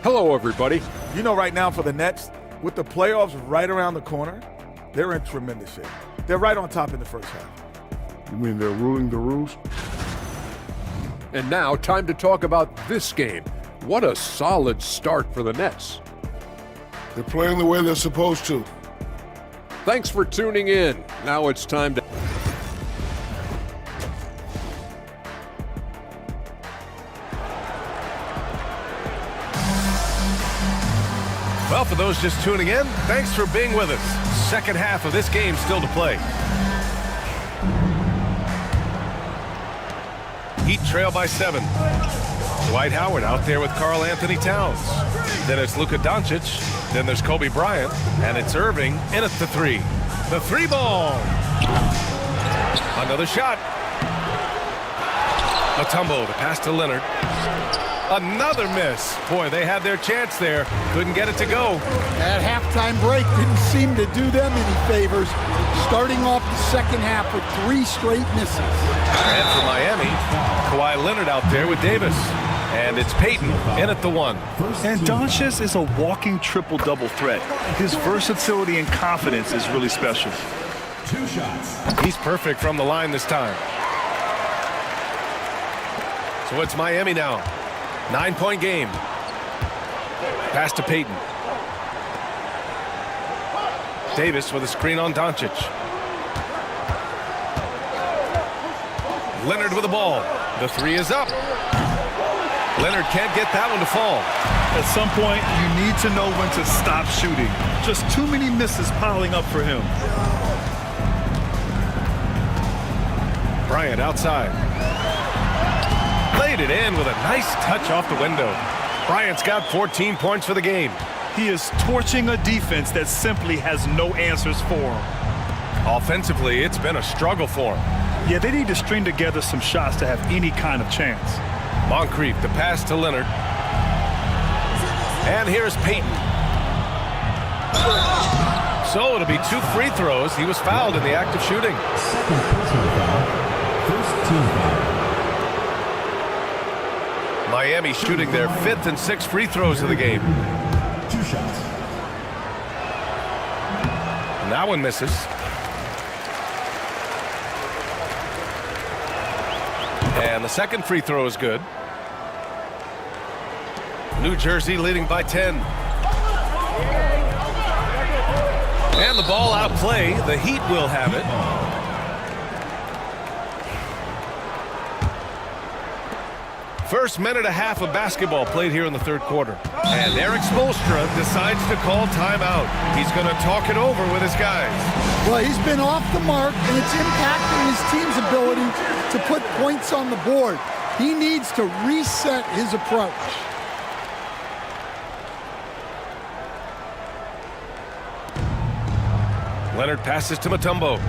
Hello, everybody. You know, right now for the Nets, with the playoffs right around the corner, they're in tremendous shape. They're right on top in the first half. You mean they're ruling the rules? And now, time to talk about this game. What a solid start for the Nets. They're playing the way they're supposed to. Thanks for tuning in. Now it's time to... Well, for those just tuning in, thanks for being with us. Second half of this game still to play. Heat trail by 7. Dwight Howard out there with Karl Anthony Towns. Then it's Luka Doncic. Then there's Kobe Bryant. And it's Irving in at the 3. The 3 ball. Another shot. Mutombo, the pass to Leonard. Another miss. Boy, they had their chance there. Couldn't get it to go. That halftime break didn't seem to do them any favors. Starting off the second half with 3 straight misses. And for Miami, Kawhi Leonard out there with Davis. And it's Payton in at the 1. And Doncic is a walking triple-double threat. His versatility and confidence is really special. 2 shots. He's perfect from the line this time. So it's Miami now. 9-point game. Pass to Payton. Davis with a screen on Doncic. Leonard with the ball. The 3 is up. Leonard can't get that one to fall. At some point, you need to know when to stop shooting. Just too many misses piling up for him. Bryant outside. Laid it in with a nice touch off the window. Bryant's got 14 points for the game. He is torching a defense that simply has no answers for him. Offensively, it's been a struggle for him. Yeah, they need to string together some shots to have any kind of chance. Moncrief, the pass to Leonard. And here's Payton. So it'll be 2 free throws. He was fouled in the act of shooting. Second personal foul. First team foul. Miami shooting their 5th and 6th free throws of the game. 2 shots. And that one misses. And the second free throw is good. New Jersey leading by 10. And the ball out play. The Heat will have it. First minute and a half of basketball played here in the third quarter. And Eric Spoelstra decides to call timeout. He's going to talk it over with his guys. Well, he's been off the mark, and it's impacting his team's ability to put points on the board. He needs to reset his approach. Leonard passes to Mutombo.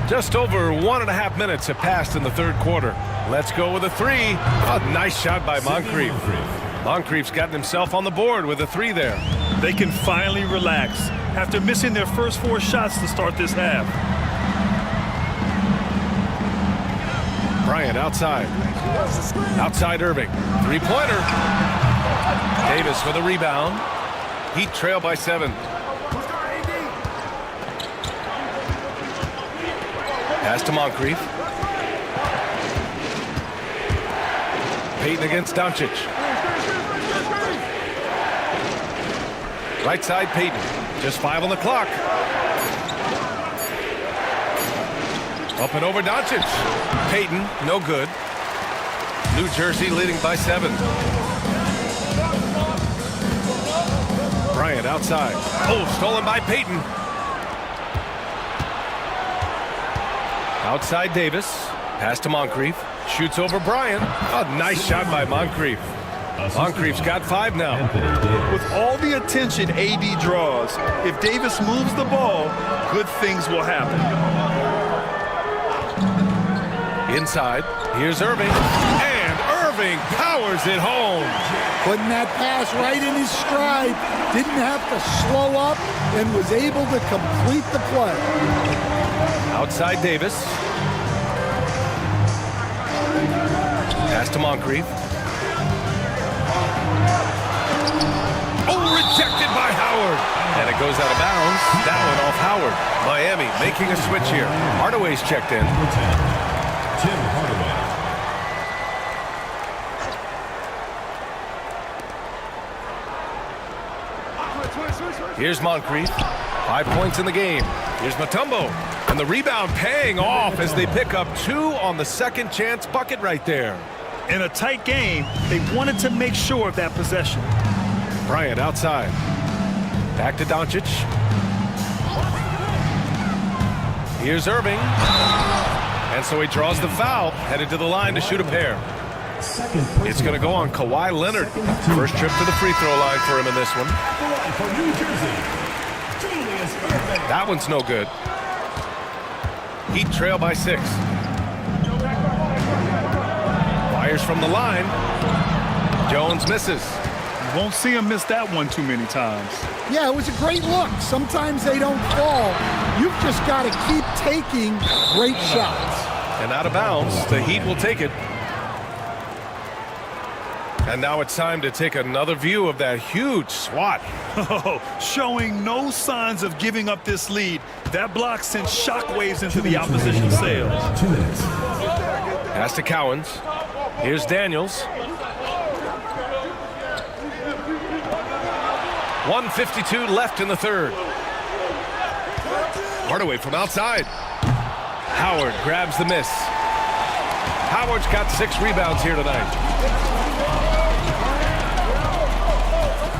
Just over 1.5 minutes have passed in the third quarter. Let's go with a 3. A nice shot by Moncrief. Moncrief's gotten himself on the board with a 3 there. They can finally relax after missing their first 4 shots to start this half. Bryant outside. Outside Irving. 3-pointer. Davis for the rebound. Heat trail by 7. Pass to Moncrief. Payton against Doncic. Right side Payton. Just 5 on the clock. Up and over Doncic. Payton, no good. New Jersey leading by 7. Bryant outside. Oh, stolen by Payton. Outside Davis. Pass to Moncrief. Shoots over Bryant. A nice shot by Moncrief. Moncrief's got 5 now. With all the attention AD draws, if Davis moves the ball, good things will happen. Inside. Here's Irving. And Irving powers it home. Putting that pass right in his stride. Didn't have to slow up and was able to complete the play. Outside Davis. Pass to Moncrief. Oh, rejected by Howard. And it goes out of bounds. That one off Howard. Miami making a switch here. Hardaway's checked in. Tim Hardaway. Here's Moncrief. 5 points in the game. Here's Mutombo. And the rebound paying off as they pick up 2 on the second chance bucket right there. In a tight game, they wanted to make sure of that possession. Bryant outside. Back to Doncic. Here's Irving. And so he draws the foul, headed to the line to shoot a pair. It's going to go on Kawhi Leonard. First trip to the free throw line for him in this one. That one's no good. Heat trail by 6. Fires from the line. Jones misses. You won't see him miss that one too many times. Yeah, it was a great look. Sometimes they don't fall. You've just got to keep taking great shots. And out of bounds, the Heat will take it. And now it's time to take another view of that huge swat. Oh, showing no signs of giving up this lead. That block sent shockwaves into the opposition's sails. 2 minutes. Pass to Cowens. Here's Daniels. 1:52 left in the third. Hardaway from outside. Howard grabs the miss. Howard's got 6 rebounds here tonight.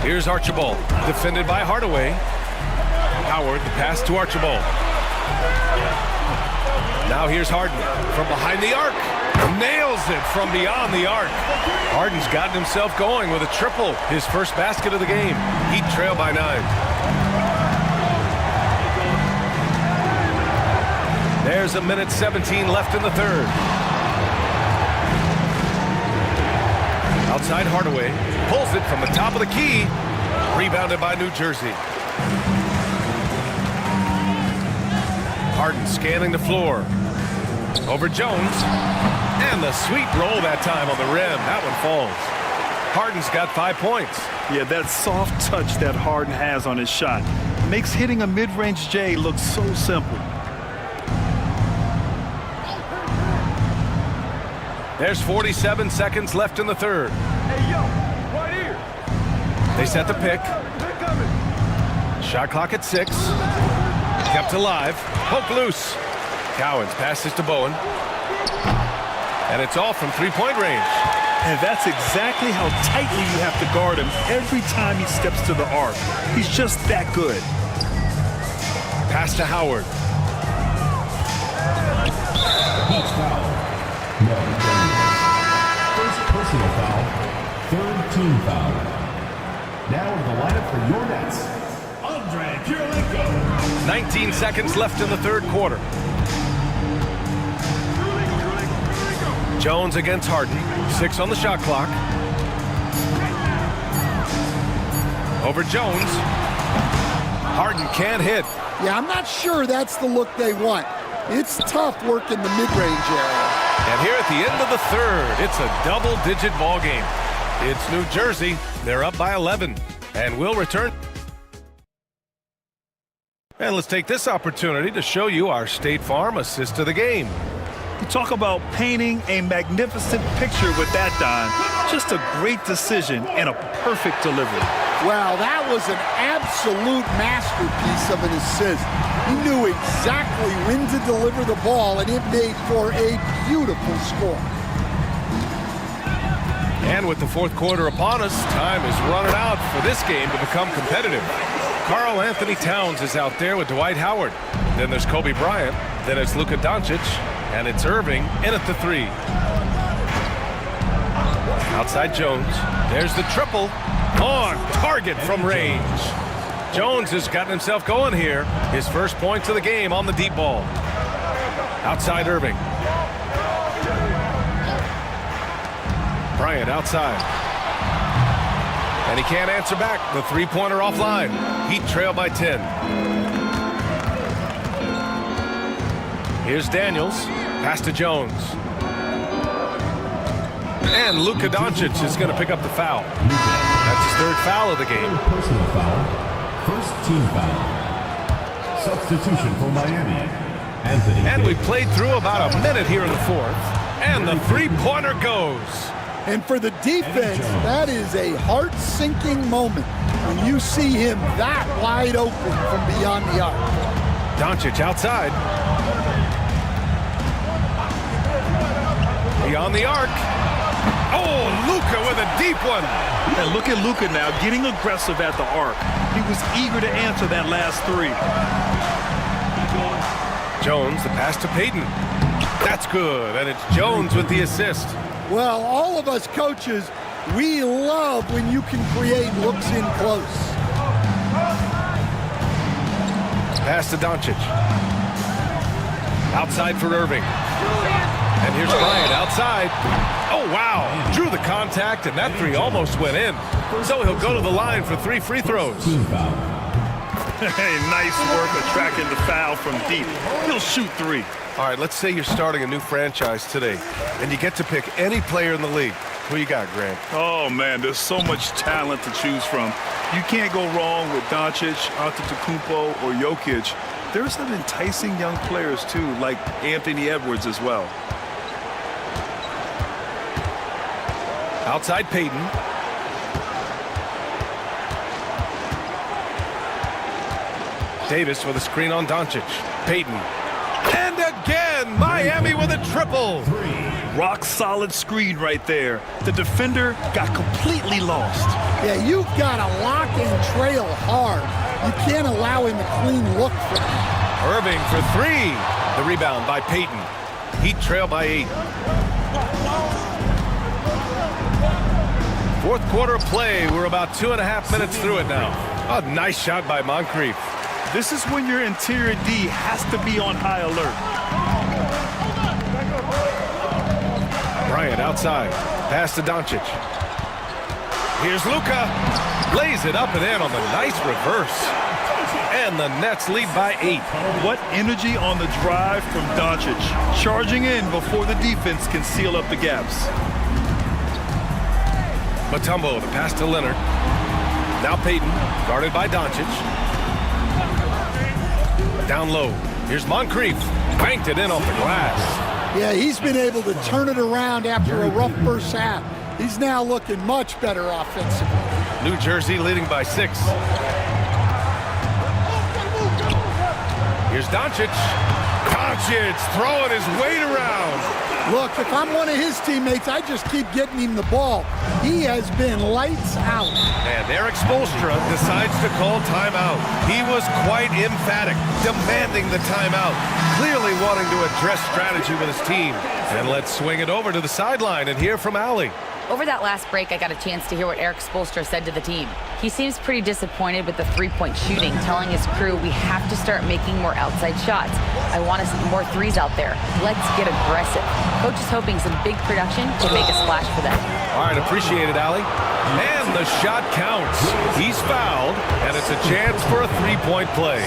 Here's Archibald, defended by Hardaway. Howard, the pass to Archibald. Now here's Harden from behind the arc. Nails it from beyond the arc. Harden's gotten himself going with a triple, his first basket of the game. Heat trail by 9. There's 1:17 left in the third. Outside Hardaway, pulls it from the top of the key. Rebounded by New Jersey. Harden scanning the floor. Over Jones. And the sweet roll that time on the rim. That one falls. Harden's got 5 points. Yeah, that soft touch that Harden has on his shot makes hitting a mid-range J look so simple. There's 47 seconds left in the third. Hey, yo, right here. They set the pick. Shot clock at 6. Kept alive. Poke loose. Cowens passes to Bowen. And it's all from three-point range. And that's exactly how tightly you have to guard him every time he steps to the arc. He's just that good. Pass to Howard. Heat foul. No. First personal foul. Third team foul. Now in the lineup for your Nets, Andre Kirilenko. 19 seconds left in the third quarter. Jones against Harden. 6 on the shot clock. Over Jones. Harden can't hit. Yeah, I'm not sure that's the look they want. It's tough work in the mid-range area. And here at the end of the third, it's a double-digit ball game. It's New Jersey. They're up by 11. And we'll return. And let's take this opportunity to show you our State Farm assist to the game. You talk about painting a magnificent picture with that, Don. Just a great decision and a perfect delivery. Well, that was an absolute masterpiece of an assist. He knew exactly when to deliver the ball, and it made for a beautiful score. And with the fourth quarter upon us, time is running out for this game to become competitive. Karl Anthony Towns is out there with Dwight Howard. Then there's Kobe Bryant. Then it's Luka Doncic. And it's Irving in at the 3. Outside Jones. There's the triple. On target from range. Jones has gotten himself going here. His first points of the game on the deep ball. Outside Irving. Bryant outside. And he can't answer back. The three-pointer offline. Heat trail by 10. Here's Daniels. Pass to Jones. And Luka Doncic is going to pick up the foul. That's his third foul of the game. Personal foul. First team foul. Substitution for Miami. Anthony. And we played through about a minute here in the fourth. And the three-pointer goes. And for the defense, that is a heart-sinking moment when you see him that wide open from beyond the arc. Doncic outside. Beyond the arc. Oh, Luka with a deep one. And look at Luka now getting aggressive at the arc. He was eager to answer that last 3. Jones, the pass to Payton. That's good, and it's Jones with the assist. Well, all of us coaches, we love when you can create looks in close. Pass to Doncic. Outside for Irving. And here's Bryant outside. Oh, wow. Drew the contact, and that 3 almost went in. So he'll go to the line for 3 free throws. Hey, nice work attracting the foul from deep. He'll shoot 3. All right, let's say you're starting a new franchise today, and you get to pick any player in the league. Who you got, Grant? Oh, man, there's so much talent to choose from. You can't go wrong with Doncic, Antetokounmpo, or Jokic. There's some enticing young players, too, like Anthony Edwards as well. Outside Payton. Davis with a screen on Doncic. Payton. And again, Miami with a triple. rock-solid screen right there. The defender got completely lost. Yeah, you've got to lock and trail hard. You can't allow him a clean look for him. Irving for three. The rebound by Payton. Heat trail by 8. Fourth quarter play. We're about 2.5 minutes through it now. A nice shot by Moncrief. This is when your interior D has to be on high alert. Bryant outside. Pass to Doncic. Here's Luka. Lays it up and in on the nice reverse. And the Nets lead by 8. What energy on the drive from Doncic. Charging in before the defense can seal up the gaps. Mutombo, the pass to Leonard. Now Payton, guarded by Doncic. Down low. Here's Moncrief. Banked it in off the glass. Yeah, he's been able to turn it around after a rough first half. He's now looking much better offensively. New Jersey leading by 6. Here's Doncic. Doncic throwing his weight around. Look, if I'm one of his teammates, I just keep getting him the ball. He has been lights out. And Eric Spoelstra decides to call timeout. He was quite emphatic, demanding the timeout, clearly wanting to address strategy with his team. And let's swing it over to the sideline and hear from Allie. Over that last break, I got a chance to hear what Eric Spoelstra said to the team. He seems pretty disappointed with the three-point shooting, telling his crew we have to start making more outside shots. I want to see more threes out there. Let's get aggressive. Coach is hoping some big production can make a splash for them. All right, appreciate it, Allie. And the shot counts. He's fouled, and it's a chance for a three-point play.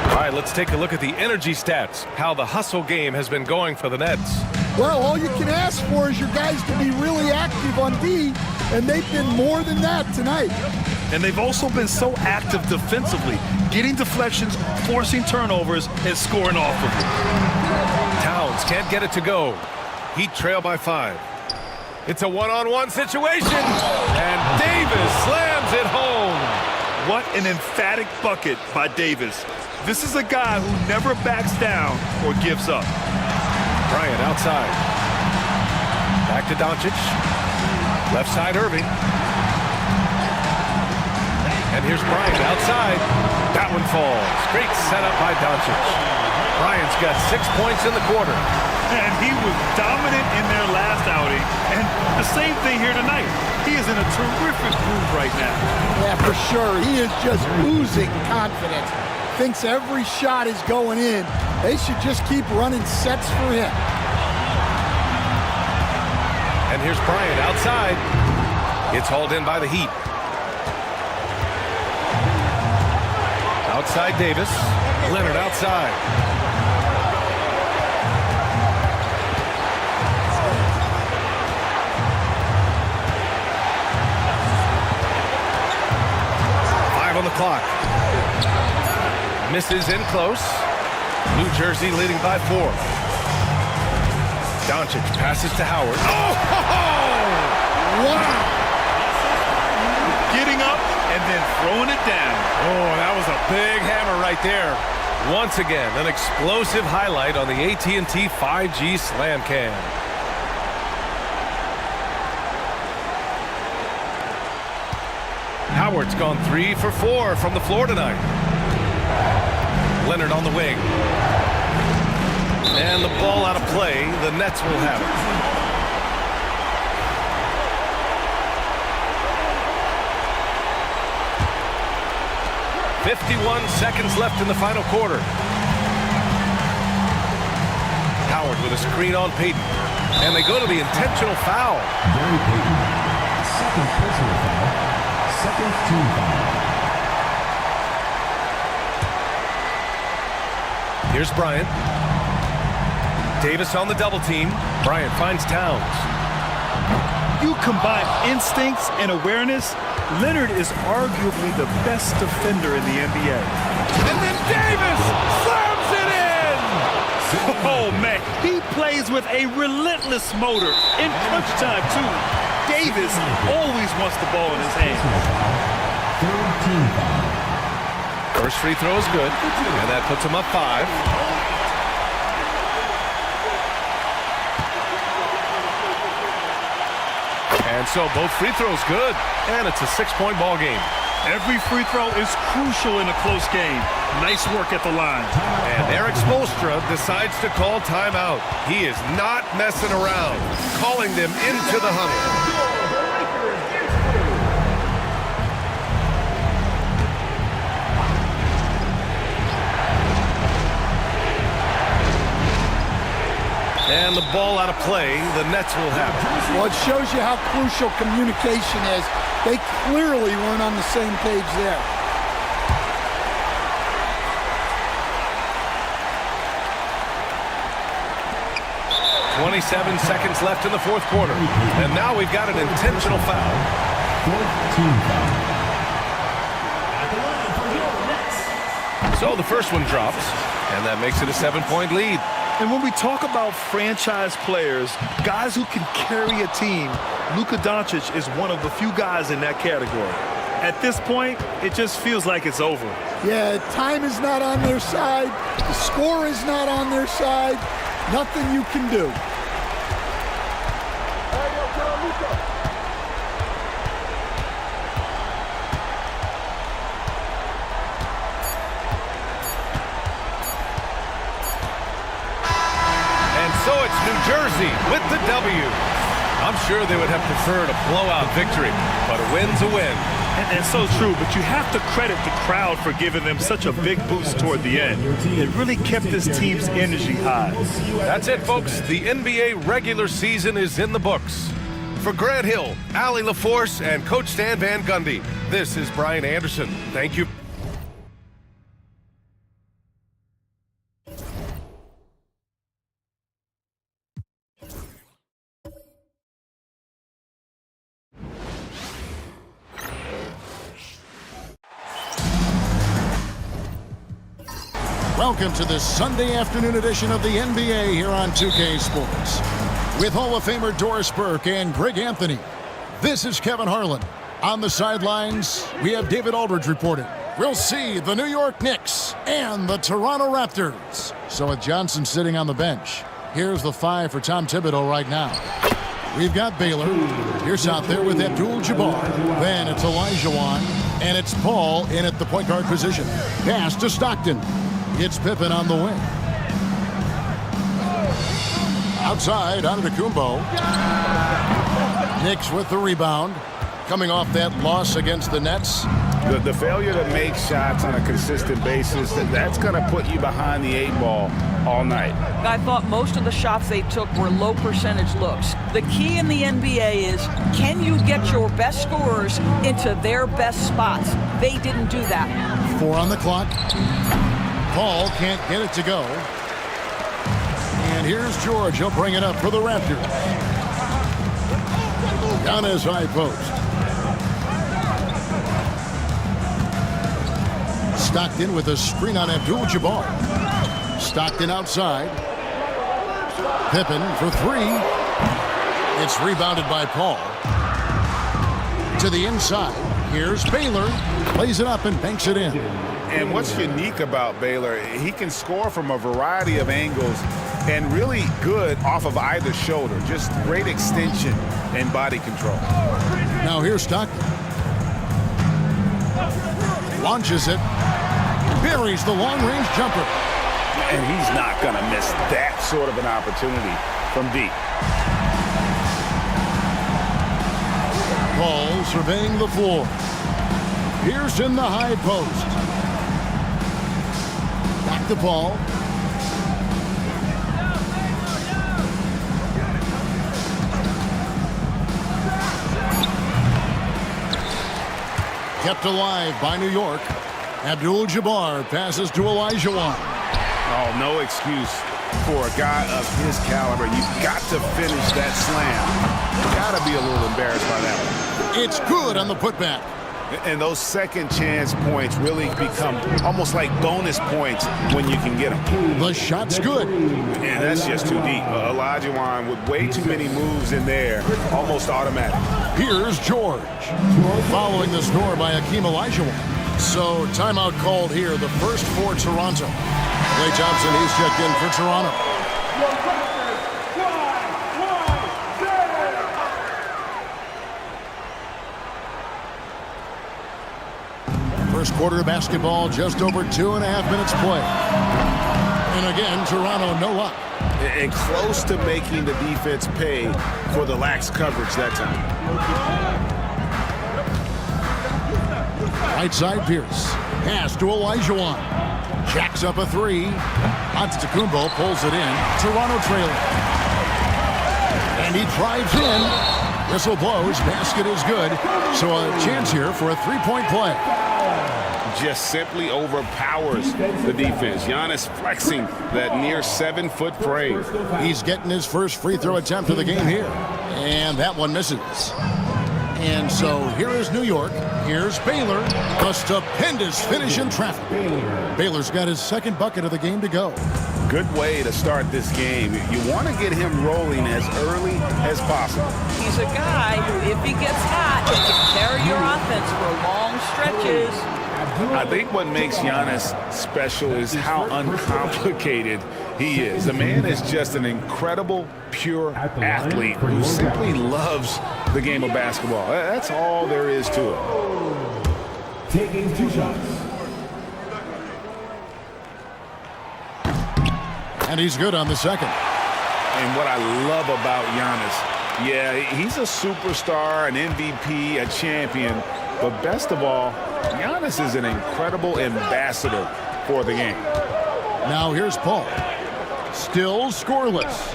All right, let's take a look at the energy stats, how the hustle game has been going for the Nets. Well, all you can ask for is your guys to be really active on D, and they've been more than that tonight. And they've also been so active defensively, getting deflections, forcing turnovers, and scoring off of it. Towns can't get it to go. Heat trail by 5. It's a one-on-one situation, and Davis slams it home. What an emphatic bucket by Davis. This is a guy who never backs down or gives up. Bryant outside. Back to Doncic. Left side Irving. And here's Bryant outside. That one falls. Great setup by Doncic. Bryant's got 6 points in the quarter. And he was dominant in their last outing. And the same thing here tonight. He is in a terrific groove right now. Yeah, for sure. He is just oozing confidence. Thinks every shot is going in. They should just keep running sets for him. And here's Bryant outside. It's hauled in by the Heat. Outside Davis. Leonard outside. On the clock. Misses in close. New Jersey leading by 4. Doncic passes to Howard. Oh! Wow! Getting up and then throwing it down. Oh, that was a big hammer right there. Once again, an explosive highlight on the AT&T 5G Slam Cam. Howard's gone 3 for 4 from the floor tonight. Leonard on the wing. And the ball out of play. The Nets will have it. 51 seconds left in the final quarter. Howard with a screen on Payton. And they go to the intentional foul. Gary Payton, second personal foul. Second team foul. Here's Bryant. Davis on the double team. Bryant finds Towns. You combine instincts and awareness, Leonard is arguably the best defender in the NBA. And then Davis slams it in! Oh, man, he plays with a relentless motor. In crunch time, too. Davis always wants the ball in his hands. First free throw is good, and that puts him up 5. And so both free throws good, and it's a 6-point ball game. Every free throw is crucial in a close game. Nice work at the line. And Eric Spoelstra decides to call timeout. He is not messing around, calling them into the huddle. And the ball out of play. The Nets will have it. Well, it shows you how crucial communication is. They clearly weren't on the same page there. .27 seconds left in the fourth quarter. And now we've got an intentional foul. 14 foul. So the first one drops, and that makes it a 7-point lead. And when we talk about franchise players, guys who can carry a team, Luka Doncic is one of the few guys in that category. At this point, it just feels like it's over. Yeah, time is not on their side. The score is not on their side. Nothing you can do. So it's New Jersey with the W. I'm sure they would have preferred a blowout victory, but a win's a win. And so true, but you have to credit the crowd for giving them such a big boost toward the end. It really kept this team's energy high. That's it, folks. The NBA regular season is in the books. For Grant Hill, Allie LaForce, and Coach Stan Van Gundy, this is Brian Anderson. Thank you. Welcome to this Sunday afternoon edition of the NBA here on 2K Sports. With Hall of Famer Doris Burke and Greg Anthony, this is Kevin Harlan. On the sidelines, we have David Aldridge reporting. We'll see the New York Knicks and the Toronto Raptors. So with Johnson sitting on the bench, here's the 5 for Tom Thibodeau right now. We've got Baylor. Here's out there with Abdul-Jabbar. Then it's Olajuwon, and it's Paul in at the point guard position. Pass to Stockton. It's Pippen on the wing. Outside, Antetokounmpo. Knicks with the rebound. Coming off that loss against the Nets. The failure to make shots on a consistent basis, that's going to put you behind the 8 ball all night. I thought most of the shots they took were low percentage looks. The key in the NBA is, can you get your best scorers into their best spots? They didn't do that. 4 on the clock. Paul can't get it to go. And here's George. He'll bring it up for the Raptors. Down his high post. Stockton with a screen on Abdul-Jabbar. Stockton outside. Pippen for 3. It's rebounded by Paul. To the inside. Here's Baylor. Plays it up and banks it in. And what's unique about Baylor, he can score from a variety of angles and really good off of either shoulder. Just great extension and body control. Now here's Stockton. Launches it. Buries the long-range jumper. And he's not going to miss that sort of an opportunity from deep. Paul surveying the floor. Here's in the high post. Back to Paul. Kept alive by New York. Abdul-Jabbar passes to Olajuwon. Oh, no excuse for a guy of his caliber. You've got to finish that slam. You've got to be a little embarrassed by that one. It's good on the putback. And those second chance points really become almost like bonus points when you can get them. The shot's good. And that's just too deep. Olajuwon with way too many moves in there, almost automatic. Here's George. Following the score by Hakeem Olajuwon. So timeout called here, the first for Toronto. Klay Thompson, he's checked in for Toronto. First quarter of basketball, just over 2.5 minutes play. And again, Toronto no luck. And close to making the defense pay for the lax coverage that time. Right side, Pierce. Pass to Olajuwon. Jacks up a three. Antetokounmpo pulls it in. Toronto trailing. And he drives in. Whistle blows. Basket is good. So a chance here for a three-point play. Just simply overpowers the defense. Giannis flexing that near 7-foot frame. He's getting his first free throw attempt of the game here. And that one misses. And so here is New York. Here's Baylor. A stupendous finish in traffic. Baylor's got his second bucket of the game to go. Good way to start this game. You want to get him rolling as early as possible. He's a guy who, if he gets hot, can carry your offense for long stretches. I think what makes Giannis special is how uncomplicated he is. The man is just an incredible, pure athlete who simply loves the game of basketball. That's all there is to it. Taking 2 shots. And he's good on the second. And what I love about Giannis, yeah, he's a superstar, an MVP, a champion, but best of all, Giannis is an incredible ambassador for the game. Now here's Paul. Still scoreless.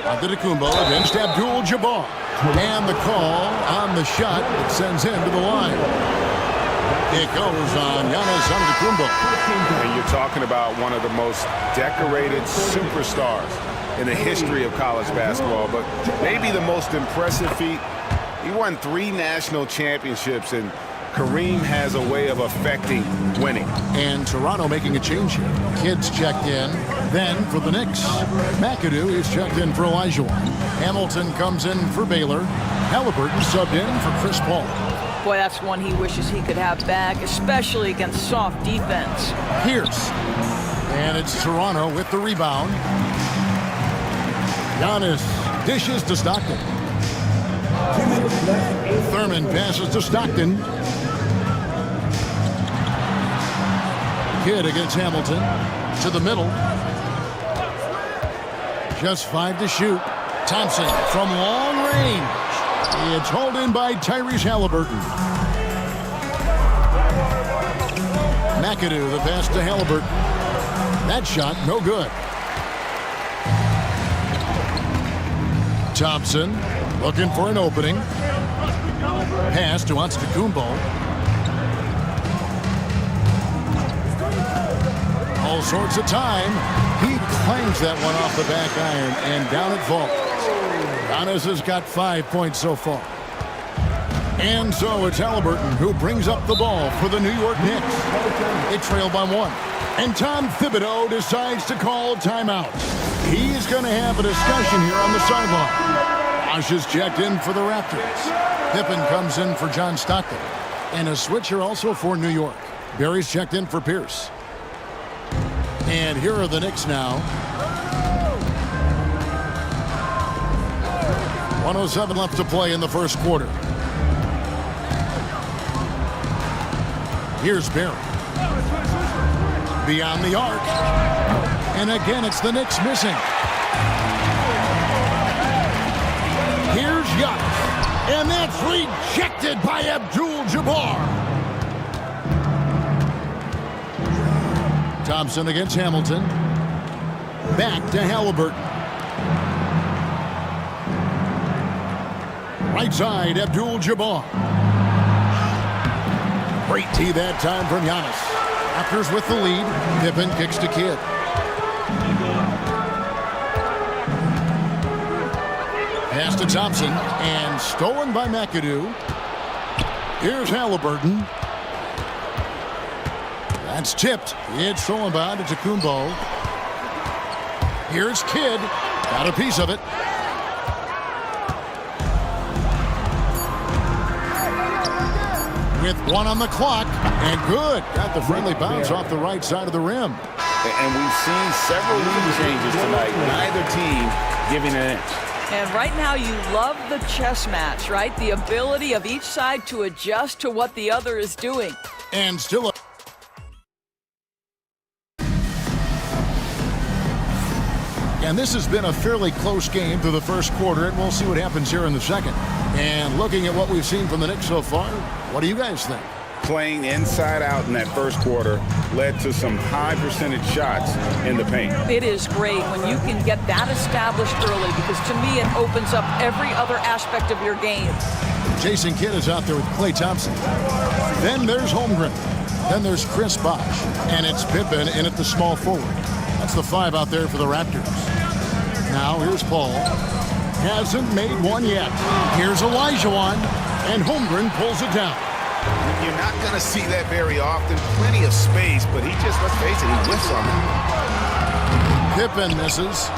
Antetokounmpo against Abdul-Jabbar. And the call on the shot that sends him to the line. It goes on Giannis Antetokounmpo. And you're talking about one of the most decorated superstars in the history of college basketball, but maybe the most impressive feat. He won 3 national championships, and Kareem has a way of affecting winning. And Toronto making a change here. Kidd's checked in. Then for the Knicks, McAdoo is checked in for Olajuwon. Hamilton comes in for Baylor. Halliburton subbed in for Chris Paul. Boy, that's one he wishes he could have back, especially against soft defense. Pierce. And it's Toronto with the rebound. Giannis dishes to Stockton. Thurman passes to Stockton. Kidd against Hamilton. To the middle. Just 5 to shoot. Thompson from long range. It's hauled in by Tyrese Halliburton. McAdoo, the pass to Halliburton. That shot, no good. Thompson looking for an opening. Pass to Antetokounmpo. All sorts of time. He clangs that one off the back iron, and down it falls. Giannis has got 5 points so far. And so it's Halliburton who brings up the ball for the New York Knicks. They trail by 1. And Tom Thibodeau decides to call timeout. He's going to have a discussion here on the sideline. Bosh is checked in for the Raptors. Pippen comes in for John Stockton. And a switcher also for New York. Barry's checked in for Pierce. And here are the Knicks now. 1:07 left to play in the first quarter. Here's Barry. Beyond the arc. And again, it's the Knicks missing. Here's Giannis. And that's rejected by Abdul-Jabbar. Thompson against Hamilton. Back to Halliburton. Right side, Abdul-Jabbar. Great tee that time from Giannis. Raptors with the lead. Pippen kicks to Kidd. Pass to Thompson, and stolen by McAdoo. Here's Halliburton. That's tipped. It's stolen by Antetokounmpo. Here's Kidd. Got a piece of it. With 1 on the clock, and good. Got the friendly bounce off the right side of the rim. And we've seen several lead changes tonight. Neither team giving an inch. And right now you love the chess match, right? The ability of each side to adjust to what the other is doing. And still And this has been a fairly close game through the first quarter, and we'll see what happens here in the second. And looking at what we've seen from the Knicks so far, what do you guys think? Playing inside out in that first quarter led to some high percentage shots in the paint. It is great when you can get that established early, because to me it opens up every other aspect of your game. Jason Kidd is out there with Klay Thompson. Then there's Holmgren. Then there's Chris Bosh. And it's Pippen in at the small forward. That's the 5 out there for the Raptors. Now here's Paul. Hasn't made one yet. Here's Olajuwon. And Holmgren pulls it down. You're not going to see that very often. Plenty of space, but he just, let's face it, he whiffs on it. Pippen misses.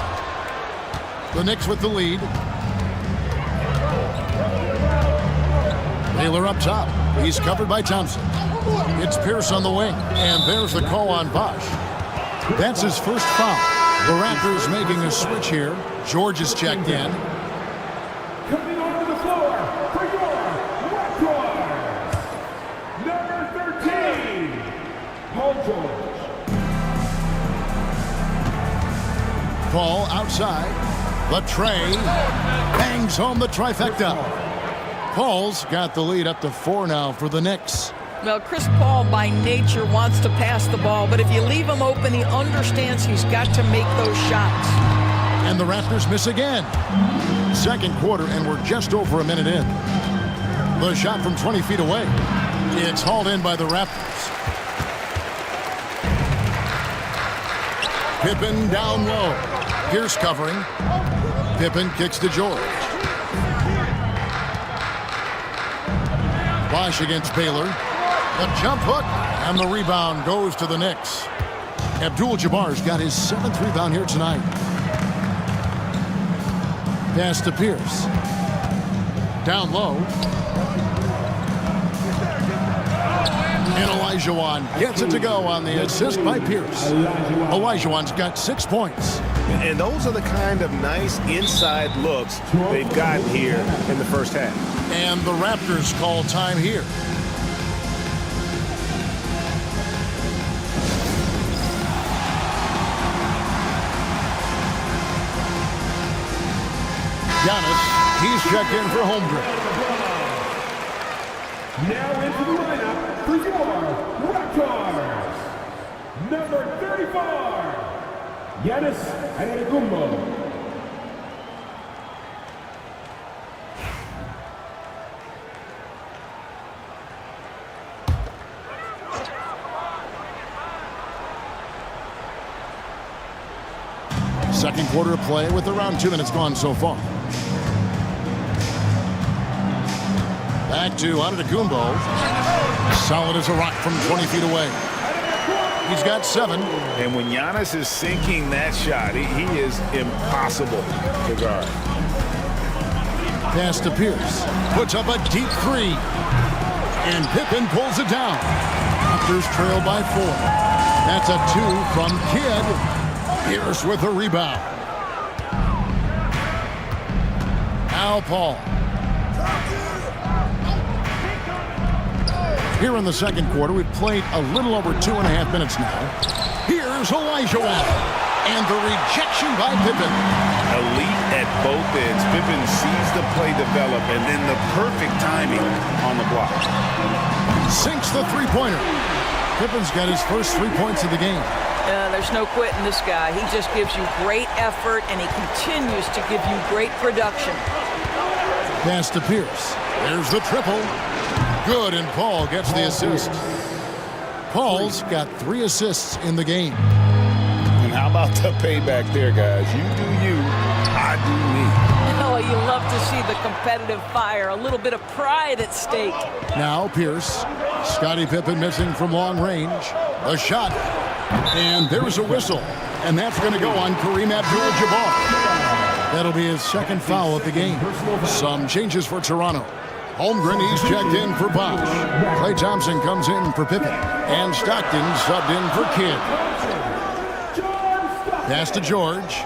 The Knicks with the lead. Taylor up top. He's covered by Thompson. It's Pierce on the wing. And there's the call on Bosh. That's his first foul. The Raptors making a switch here. George is checked in. Coming onto the floor for your Raptors, number 13, Paul George. Paul outside. Latrey bangs home the trifecta. Paul's got the lead up to 4 now for the Knicks. Well, Chris Paul by nature wants to pass the ball, but if you leave him open, he understands he's got to make those shots. And the Raptors miss again. Second quarter, and we're just over a minute in. The shot from 20 feet away. It's hauled in by the Raptors. Pippen down low. Pierce covering. Pippen kicks to George. Bosh against Baylor. The jump hook, and the rebound goes to the Knicks. Abdul-Jabbar's got his 7th rebound here tonight. Pass to Pierce. Down low. And Olajuwon gets it to go on the assist by Pierce. Olajuwon's got 6 points. And those are the kind of nice inside looks they've gotten here in the first half. And the Raptors call time here. Giannis, he's checked in for Holmgren. Now into the lineup for your Raptors, number 34, Giannis Antetokounmpo. Second quarter of play with around 2 minutes gone so far. Back to Antetokounmpo. Solid as a rock from 20 feet away. He's got 7. And when Giannis is sinking that shot, he is impossible to guard. Pass to Pierce. Puts up a deep 3. And Pippen pulls it down. Raptors trail by 4. That's a 2 from Kidd. Pierce with a rebound. Now Paul. Here in the second quarter, we've played a little over 2.5 minutes now. Here's Olajuwon. And the rejection by Pippen. Elite at both ends. Pippen sees the play develop, and then the perfect timing on the block. Sinks the three-pointer. Pippen's got his first 3 points of the game. There's no quitting this guy. He just gives you great effort, and he continues to give you great production. Pass to Pierce. There's the triple. Good, and Paul gets the assist. Paul's got 3 assists in the game. And how about the payback there, guys? You do you, I do me. Oh, you love to see the competitive fire. A little bit of pride at stake. Now Pierce. Scottie Pippen missing from long range. A shot. And there's a whistle. And that's going to go on Kareem Abdul-Jabbar. That'll be his second foul of the game. Some changes for Toronto. Holmgren, he's checked in for Bosh. Klay Thompson comes in for Pippen. And Stockton subbed in for Kidd. Pass to George.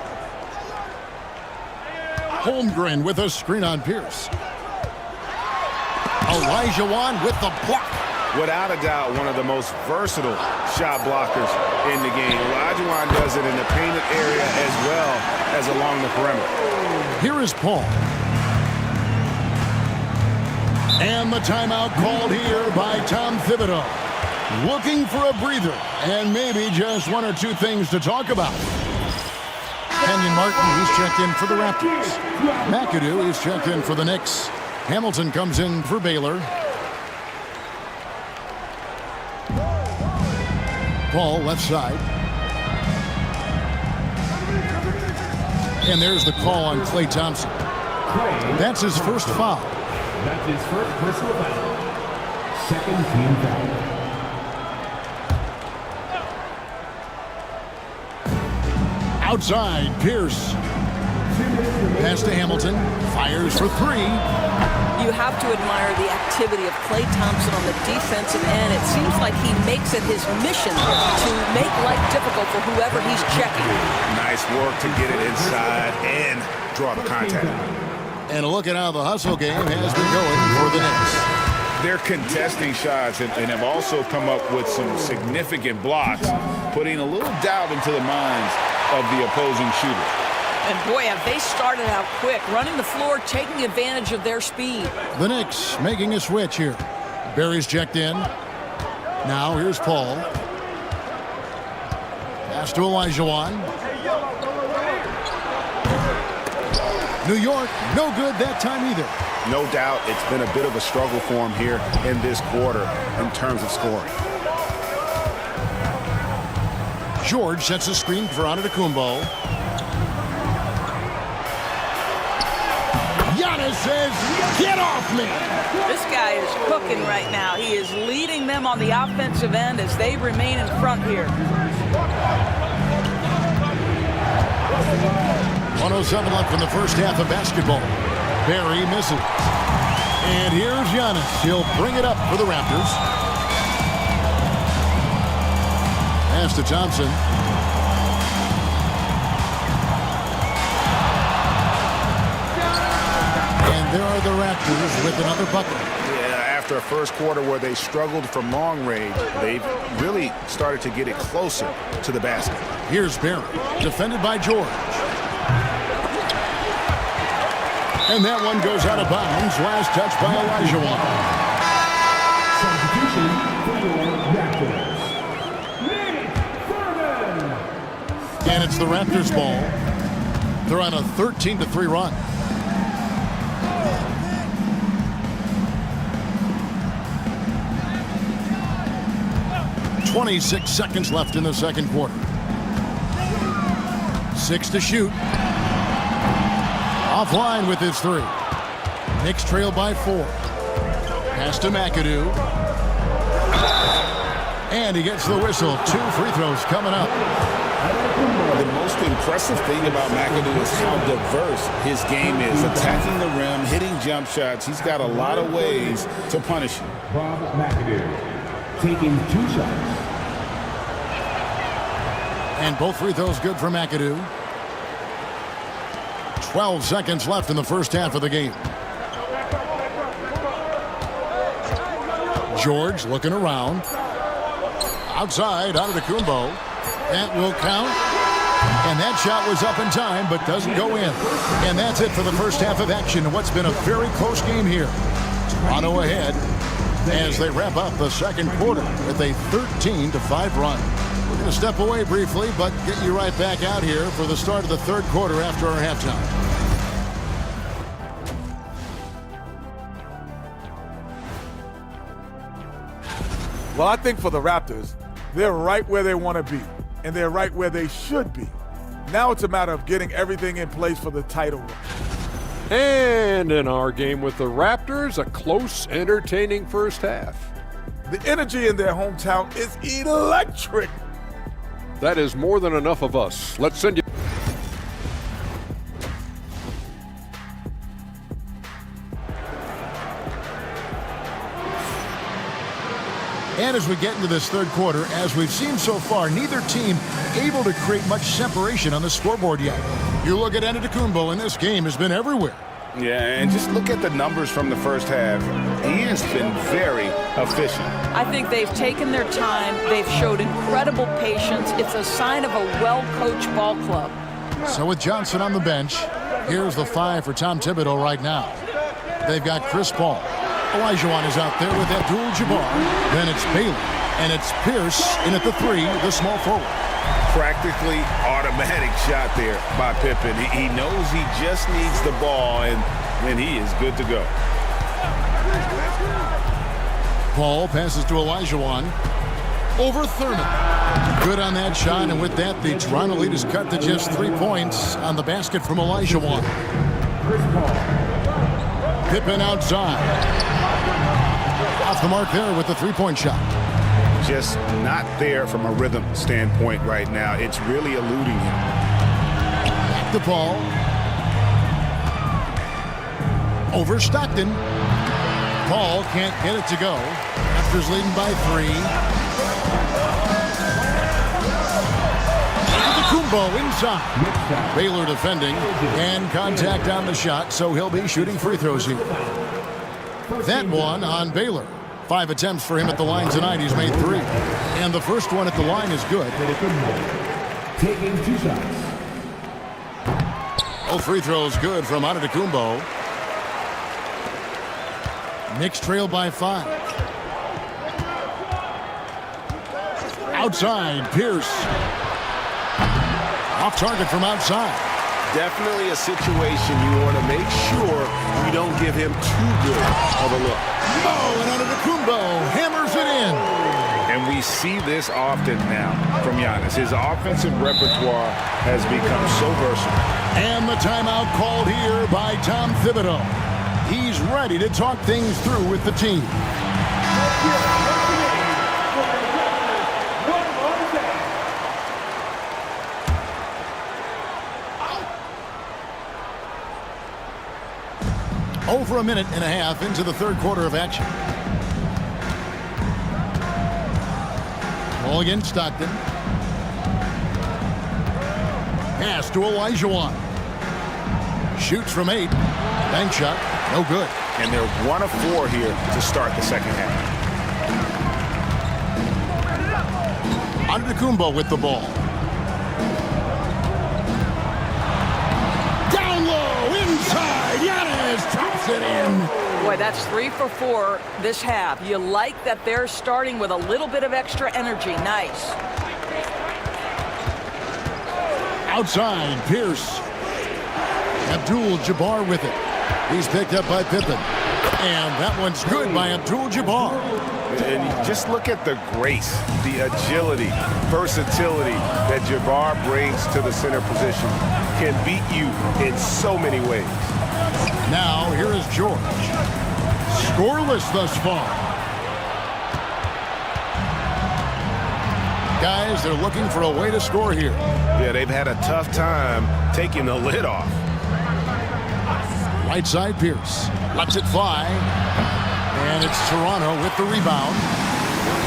Holmgren with a screen on Pierce. Olajuwon with the block. Without a doubt, one of the most versatile shot blockers in the game. Olajuwon does it in the painted area as well as along the perimeter. Here is Paul. And the timeout called here by Tom Thibodeau. Looking for a breather and maybe just one or two things to talk about. Kenyon Martin is checked in for the Raptors. McAdoo is checked in for the Knicks. Hamilton comes in for Baylor. Paul left side. And there's the call on Klay Thompson. That's his first foul. That's his first personal foul. Second team foul. Outside, Pierce. Pass to Hamilton. Fires for three. You have to admire the activity of Klay Thompson on the defensive end. It seems like he makes it his mission to make life difficult for whoever he's checking. Nice work to get it inside and draw the contact. And look at how the hustle game has been going for the Knicks. They're contesting shots and have also come up with some significant blocks, putting a little doubt into the minds of the opposing shooter. And boy, have they started out quick, running the floor, taking advantage of their speed. The Knicks making a switch here. Barry's checked in. Now here's Paul. Pass to Olajuwon. New York, no good that time either. No doubt it's been a bit of a struggle for him here in this quarter in terms of scoring. George sets a screen for Antetokounmpo. Giannis says, get off me! This guy is cooking right now. He is leading them on the offensive end as they remain in front here. 107 left in the first half of basketball. Barry misses. And here's Giannis. He'll bring it up for the Raptors. Pass to Thompson. And there are the Raptors with another bucket. Yeah, after a first quarter where they struggled from long range, they've really started to get it closer to the basket. Here's Barry, defended by George. And that one goes out of bounds. Last touch by Olajuwon. Substitution for the Raptors. And it's the Raptors ball. They're on a 13-3 run. .26 seconds left in the second quarter. 6 to shoot. Offline with his three. Knicks trail by 4. Pass to McAdoo. And he gets the whistle. 2 free throws coming up. The most impressive thing about McAdoo is how diverse his game is. Attacking the rim, hitting jump shots. He's got a lot of ways to punish you. Bob McAdoo taking 2 shots. And both free throws good for McAdoo. 12 seconds left in the first half of the game. George looking around. Outside, Antetokounmpo. That will count. And that shot was up in time, but doesn't go in. And that's it for the first half of action in what's been a very close game here. Toronto ahead as they wrap up the second quarter with a 13-5 run. We're going to step away briefly, but get you right back out here for the start of the third quarter after our halftime. Well, I think for the Raptors, they're right where they want to be, and they're right where they should be. Now it's a matter of getting everything in place for the title. And in our game with the Raptors, a close, entertaining first half. The energy in their hometown is electric. That is more than enough of us. Let's send you. And as we get into this third quarter, as we've seen so far, neither team able to create much separation on the scoreboard yet. You look at Antetokounmpo, and this game has been everywhere. Yeah, and just look at the numbers from the first half. He has been very efficient. I think they've taken their time. They've showed incredible patience. It's a sign of a well-coached ball club. So with Johnson on the bench, here's the 5 for Tom Thibodeau right now. They've got Chris Paul. Olajuwon is out there with Abdul-Jabbar. Then it's Baylor. And it's Pierce in at the 3, the small forward. Practically automatic shot there by Pippen. He knows he just needs the ball, and then he is good to go. Paul passes to Olajuwon. Over Thurman. Good on that shot, and with that, the Toronto lead is cut to just 3 points on the basket from Olajuwon. Pippen outside. Off the mark there with the 3-point shot. Just not there from a rhythm standpoint right now. It's really eluding him. Back to Paul. Over Stockton. Paul can't get it to go. Raptors leading by 3. Antetokounmpo inside. Baylor defending. And contact on the shot, so he'll be shooting free throws here. That one on Baylor. 5 attempts for him at the line tonight. He's made 3. And the first one at the line is good. Taking 2 shots. All free throws good from Antetokounmpo. Knicks trail by 5. Outside, Pierce. Off target from outside. Definitely a situation you want to make sure you don't give him too good of a look. Oh, and Antetokounmpo hammers it in. And we see this often now from Giannis. His offensive repertoire has become so versatile. And the timeout called here by Tom Thibodeau. He's ready to talk things through with the team. Over a minute and a half into the third quarter of action. Ball against Stockton. Pass to Olajuwon. Shoots from 8. Bank shot. No good. And they're 1 of 4 here to start the second half. Antetokounmpo with the ball. Down low, inside. Giannis drops it in. Boy, that's 3 for 4 this half. You like that they're starting with a little bit of extra energy. Nice. Outside, Pierce. Abdul-Jabbar with it. He's picked up by Pippen. And that one's good by Abdul-Jabbar. And just look at the grace, the agility, versatility that Jabbar brings to the center position. Can beat you in so many ways. Now, here is George. Scoreless thus far. Guys, they're looking for a way to score here. Yeah, they've had a tough time taking the lid off. Right side, Pierce. Lets it fly. And it's Toronto with the rebound.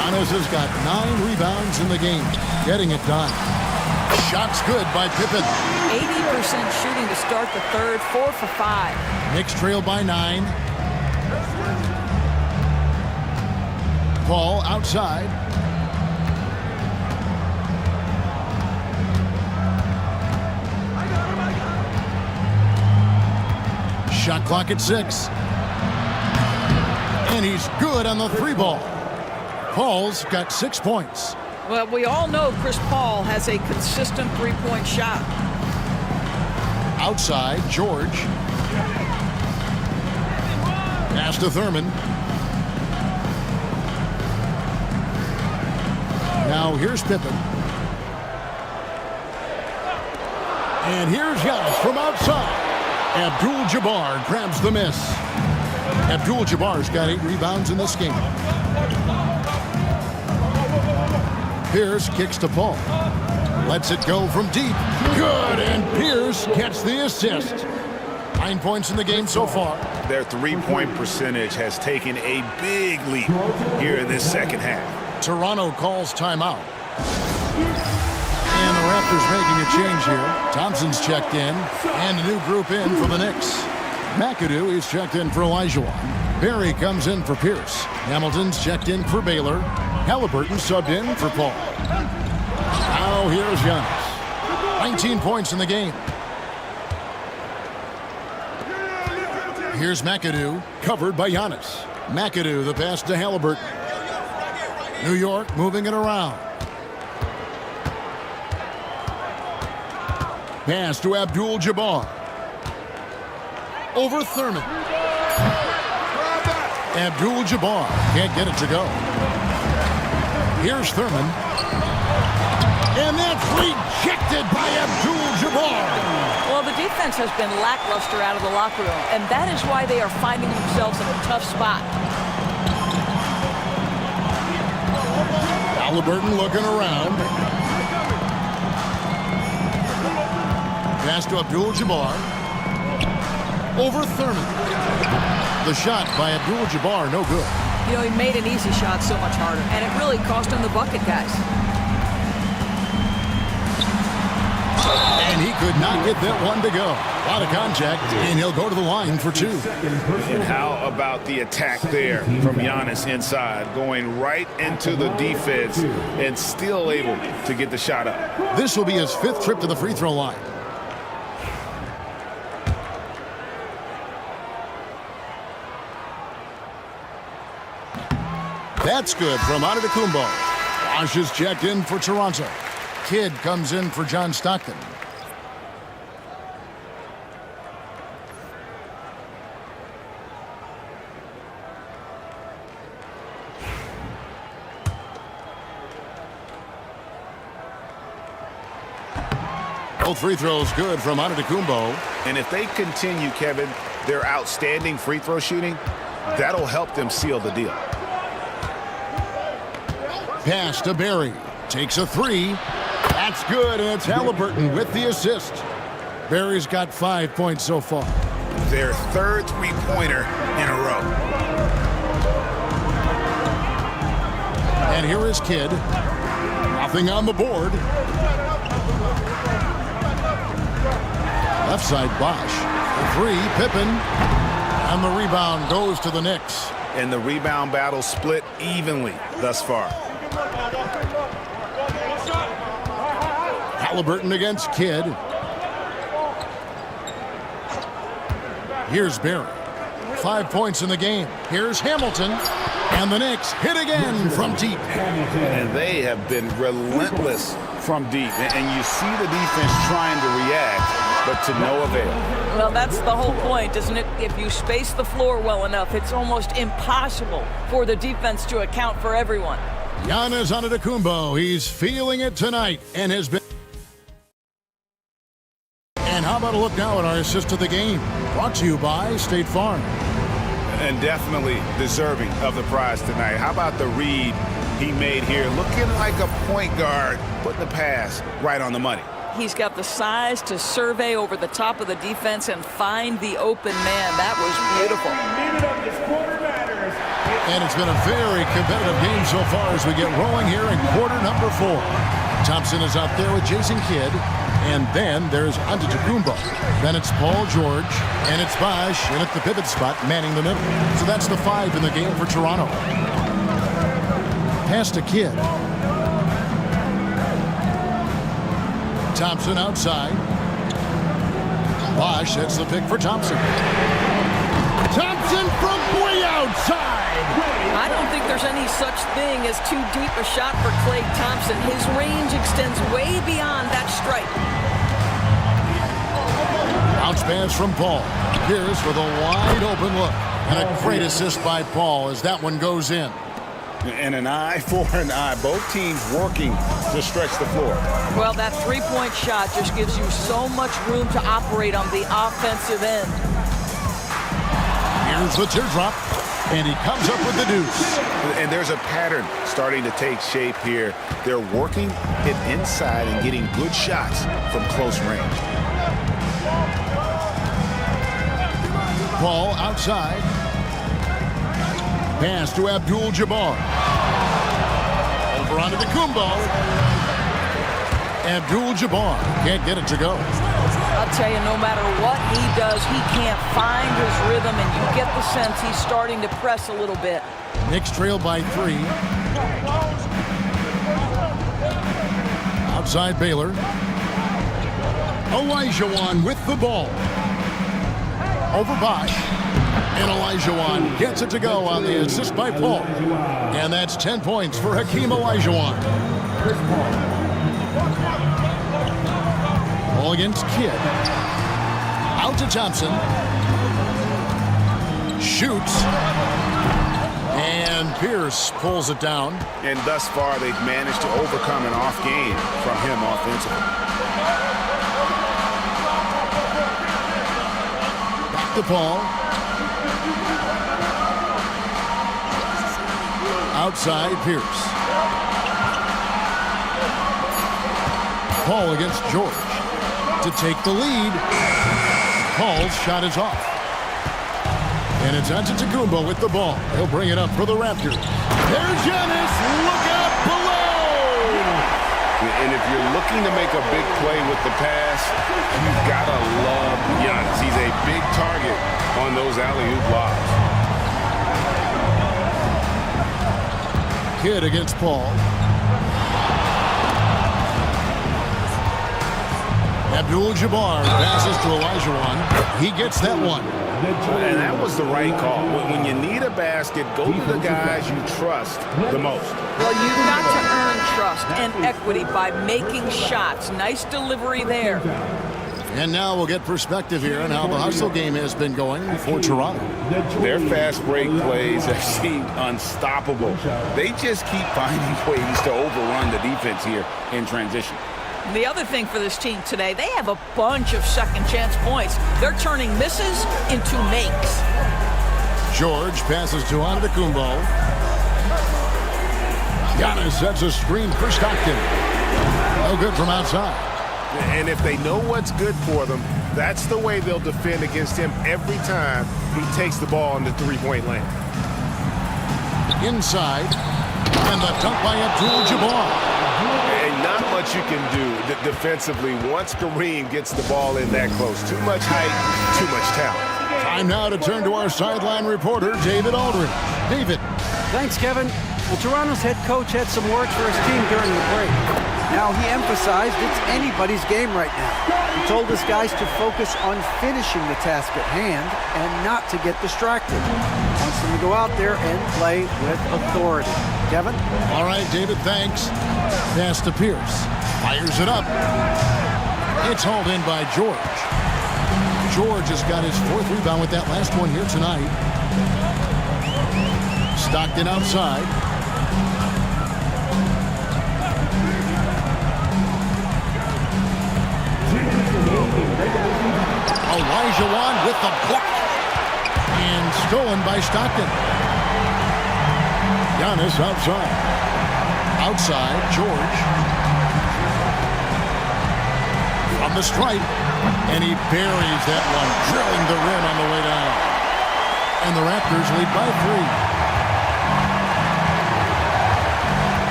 Giannis has got 9 rebounds in the game. Getting it done. Shots good by Pippen. 80% shooting to start the third, 4 for 5. Knicks trail by 9. Paul outside. Shot clock at 6. And he's good on the 3 ball. Paul's got 6 points. Well, we all know Chris Paul has a consistent 3-point shot. Outside, George. Pass to Thurman. Now here's Pippen. And here's Giannis from outside. Abdul-Jabbar grabs the miss. Abdul-Jabbar's got 8 rebounds in this game. Pierce kicks to Paul. Lets it go from deep. Good, and Pierce gets the assist. 9 points in the game so far. Their three-point percentage has taken a big leap here in this second half. Toronto calls timeout. And the Raptors making a change here. Thompson's checked in, and a new group in for the Knicks. McAdoo is checked in for Olajuwon. Berry comes in for Pierce. Hamilton's checked in for Baylor. Halliburton subbed in for Paul. Now here's Giannis. 19 points in the game. Here's McAdoo, covered by Giannis. McAdoo, the pass to Halliburton. New York moving it around. Pass to Abdul-Jabbar. Over Thurman. Abdul-Jabbar can't get it to go. Here's Thurman. And that's rejected by Abdul-Jabbar. Well, the defense has been lackluster out of the locker room, and that is why they are finding themselves in a tough spot. Halliburton looking around. Pass to Abdul-Jabbar. Over Thurman. The shot by Abdul-Jabbar, no good. You know, he made an easy shot so much harder, and it really cost him the bucket, guys. And he could not get that one to go. A lot of contact, and he'll go to the line for two. And how about the attack there from Giannis inside, going right into the defense and still able to get the shot up. This will be his 5th trip to the free throw line. That's good from Antetokounmpo. Bosh is checked in for Toronto. Kidd comes in for John Stockton. Both free throws good from Antetokounmpo. And if they continue, Kevin, their outstanding free throw shooting, that'll help them seal the deal. Pass to Berry. Takes a three. That's good, and it's Halliburton with the assist. Berry's got 5 points so far. Their 3rd three-pointer in a row. And here is Kidd. Nothing on the board. Left side, Bosh. The three, Pippen. And the rebound goes to the Knicks. And the rebound battle split evenly thus far. Halliburton against Kidd. Here's Berry. 5 points in the game. Here's Hamilton. And the Knicks hit again from deep. And they have been relentless from deep. And you see the defense trying to react, but to no avail. Well, that's the whole point, isn't it? If you space the floor well enough, it's almost impossible for the defense to account for everyone. Giannis Antetokounmpo, he's feeling it tonight and has been. And how about a look now at our assist of the game? Brought to you by State Farm. And definitely deserving of the prize tonight. How about the read he made here? Looking like a point guard, putting the pass right on the money. He's got the size to survey over the top of the defense and find the open man. That was beautiful. And it's been a very competitive game so far as we get rolling here in quarter number 4. Thompson is out there with Jason Kidd. And then there's Antetokounmpo. Then it's Paul George. And it's Bosh in at the pivot spot, manning the middle. So that's the 5 in the game for Toronto. Pass to Kidd. Thompson outside. Bosh sets the pick for Thompson. Thompson from way outside. I don't think there's any such thing as too deep a shot for Klay Thompson. His range extends way beyond that stripe. Bounce pass from Paul. Here's with a wide open look. And a great assist by Paul as that one goes in. And an eye for an eye. Both teams working to stretch the floor. Well, that three-point shot just gives you so much room to operate on the offensive end. Here's the teardrop. And he comes up with the deuce. And there's a pattern starting to take shape here. They're working it inside and getting good shots from close range. Ball outside. Pass to Abdul-Jabbar. Over onto the Kumbo. Abdul-Jabbar can't get it to go. I'll tell you, no matter what he does, he can't find his rhythm, and you get the sense he's starting to press a little bit. Knicks trail by 3. Outside Baylor. Olajuwon with the ball. Over Bosch. And Olajuwon gets it to go on the assist by Paul. And that's 10 points for Hakeem Olajuwon. Ball against Kidd. Out to Thompson. Shoots. And Pierce pulls it down. And thus far, they've managed to overcome an off game from him offensively. Back to Paul. Outside Pierce. Paul against George to take the lead. Paul's shot is off. And it's Antetokounmpo with the ball. He'll bring it up for the Raptors. There's Giannis. Look out below. And if you're looking to make a big play with the pass, you've got to love Giannis. He's a big target on those alley-oop lobs. Kidd against Paul. Abdul-Jabbar passes to Olajuwon. He gets that one. And that was the right call. When you need a basket, go to the guys you trust the most. Well, you've got to earn trust and equity by making shots. Nice delivery there. And now we'll get perspective here on how the hustle game has been going for Toronto. Their fast break plays have seemed unstoppable. They just keep finding ways to overrun the defense here in transition. The other thing for this team today, they have a bunch of second chance points. They're turning misses into makes. George passes to Antetokounmpo. Giannis sets a screen for Stockton. No good from outside. And if they know what's good for them, that's the way they'll defend against him every time he takes the ball in the three-point lane. Inside. And the dunk by Abdul-Jabbar. And not much you can do defensively once Kareem gets the ball in that close. Too much height, too much talent. Time now to turn to our sideline reporter, David Aldridge. David. Thanks, Kevin. Well, Toronto's head coach had some words for his team during the break. Now, he emphasized it's anybody's game right now. He told his guys to focus on finishing the task at hand and not to get distracted. Wants them to go out there and play with authority. Kevin? All right, David, thanks. Pass to Pierce. Fires it up. It's hauled in by George. George has got his 4th rebound with that last one here tonight. Stockton outside. Olajuwon with the block. And stolen by Stockton. Giannis outside. Outside, George. From the stripe. And he buries that one, drilling the rim on the way down. And the Raptors lead by 3.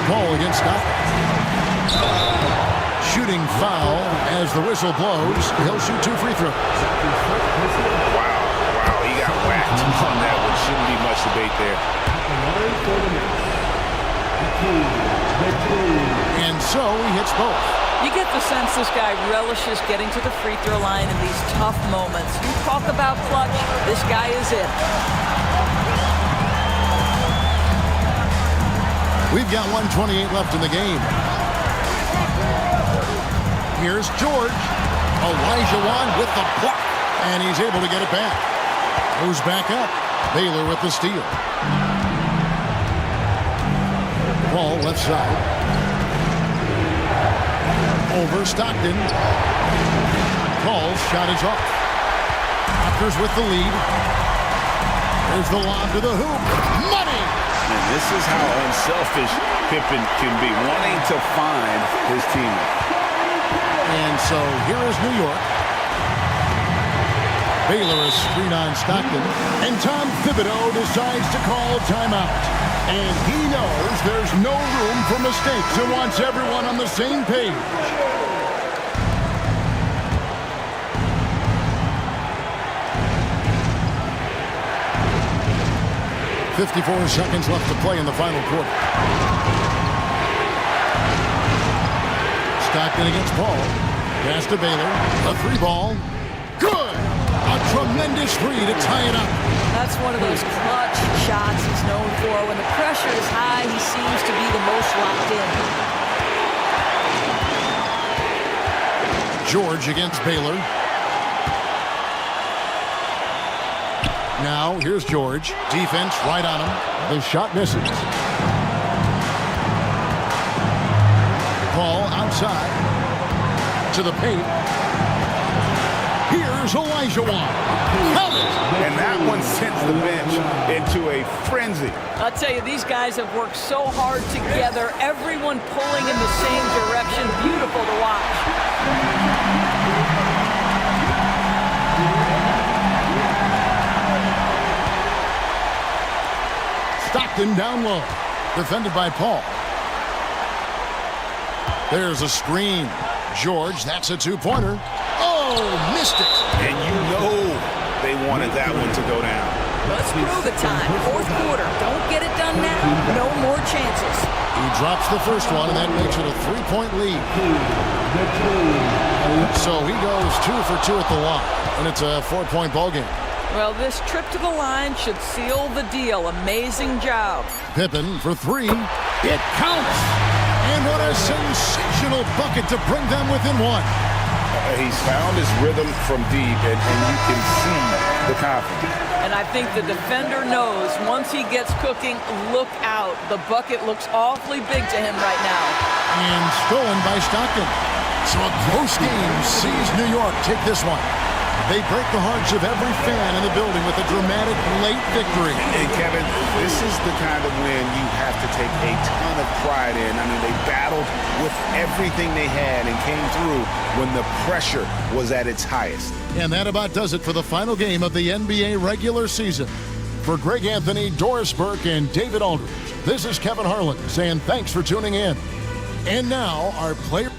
Ball against Stockton. Shooting foul as the whistle blows. He'll shoot 2 free throws. Wow, he got whacked on that one. Shouldn't be much debate there. And so he hits both. You get the sense this guy relishes getting to the free throw line in these tough moments. You talk about clutch, this guy is it. We've got 1:28 left in the game. Here's George. Olajuwon with the block. And he's able to get it back. Moves back up. Baylor with the steal. Ball left side. Over Stockton. Paul's shot is off. Raptors with the lead. There's the lob to the hoop. Money! And this is how unselfish Pippen can be, wanting to find his teammate. And so here is New York. Baylor a screen on Stockton, and Tom Thibodeau decides to call timeout. And he knows there's no room for mistakes and wants everyone on the same page. .54 seconds left to play in the final quarter. Stockton against Paul. Pass to Baylor. A 3-ball. Good! A tremendous three to tie it up. That's one of those clutch shots he's known for. When the pressure is high, he seems to be the most locked in. George against Baylor. Now, here's George. Defense right on him. The shot misses. Paul outside. To the paint. Here's Olajuwon. And that one sends the bench into a frenzy. I'll tell you, these guys have worked so hard together. Everyone pulling in the same direction. Beautiful to watch. Stockton down low. Defended by Paul. There's a screen. George, that's a two-pointer. Oh, missed it. And you know they wanted that one to go down. Let's prove it time. Fourth quarter. Don't get it done now. No more chances. He drops the first one, and that makes it a 3-point lead. So he goes 2 for 2 at the line, and it's a 4-point ball game. Well, this trip to the line should seal the deal. Amazing job. Pippen for 3. It counts. And what a sensational bucket to bring them within 1. He's found his rhythm from deep, and you can see the confidence. And I think the defender knows once he gets cooking, look out. The bucket looks awfully big to him right now. And stolen by Stockton. So a close game sees New York take this one. They break the hearts of every fan in the building with a dramatic late victory. And Kevin, this is the kind of win you have to take a ton of pride in. I mean, they battled with everything they had and came through when the pressure was at its highest. And that about does it for the final game of the NBA regular season. For Greg Anthony, Doris Burke, and David Aldridge, this is Kevin Harlan saying thanks for tuning in. And now, our player...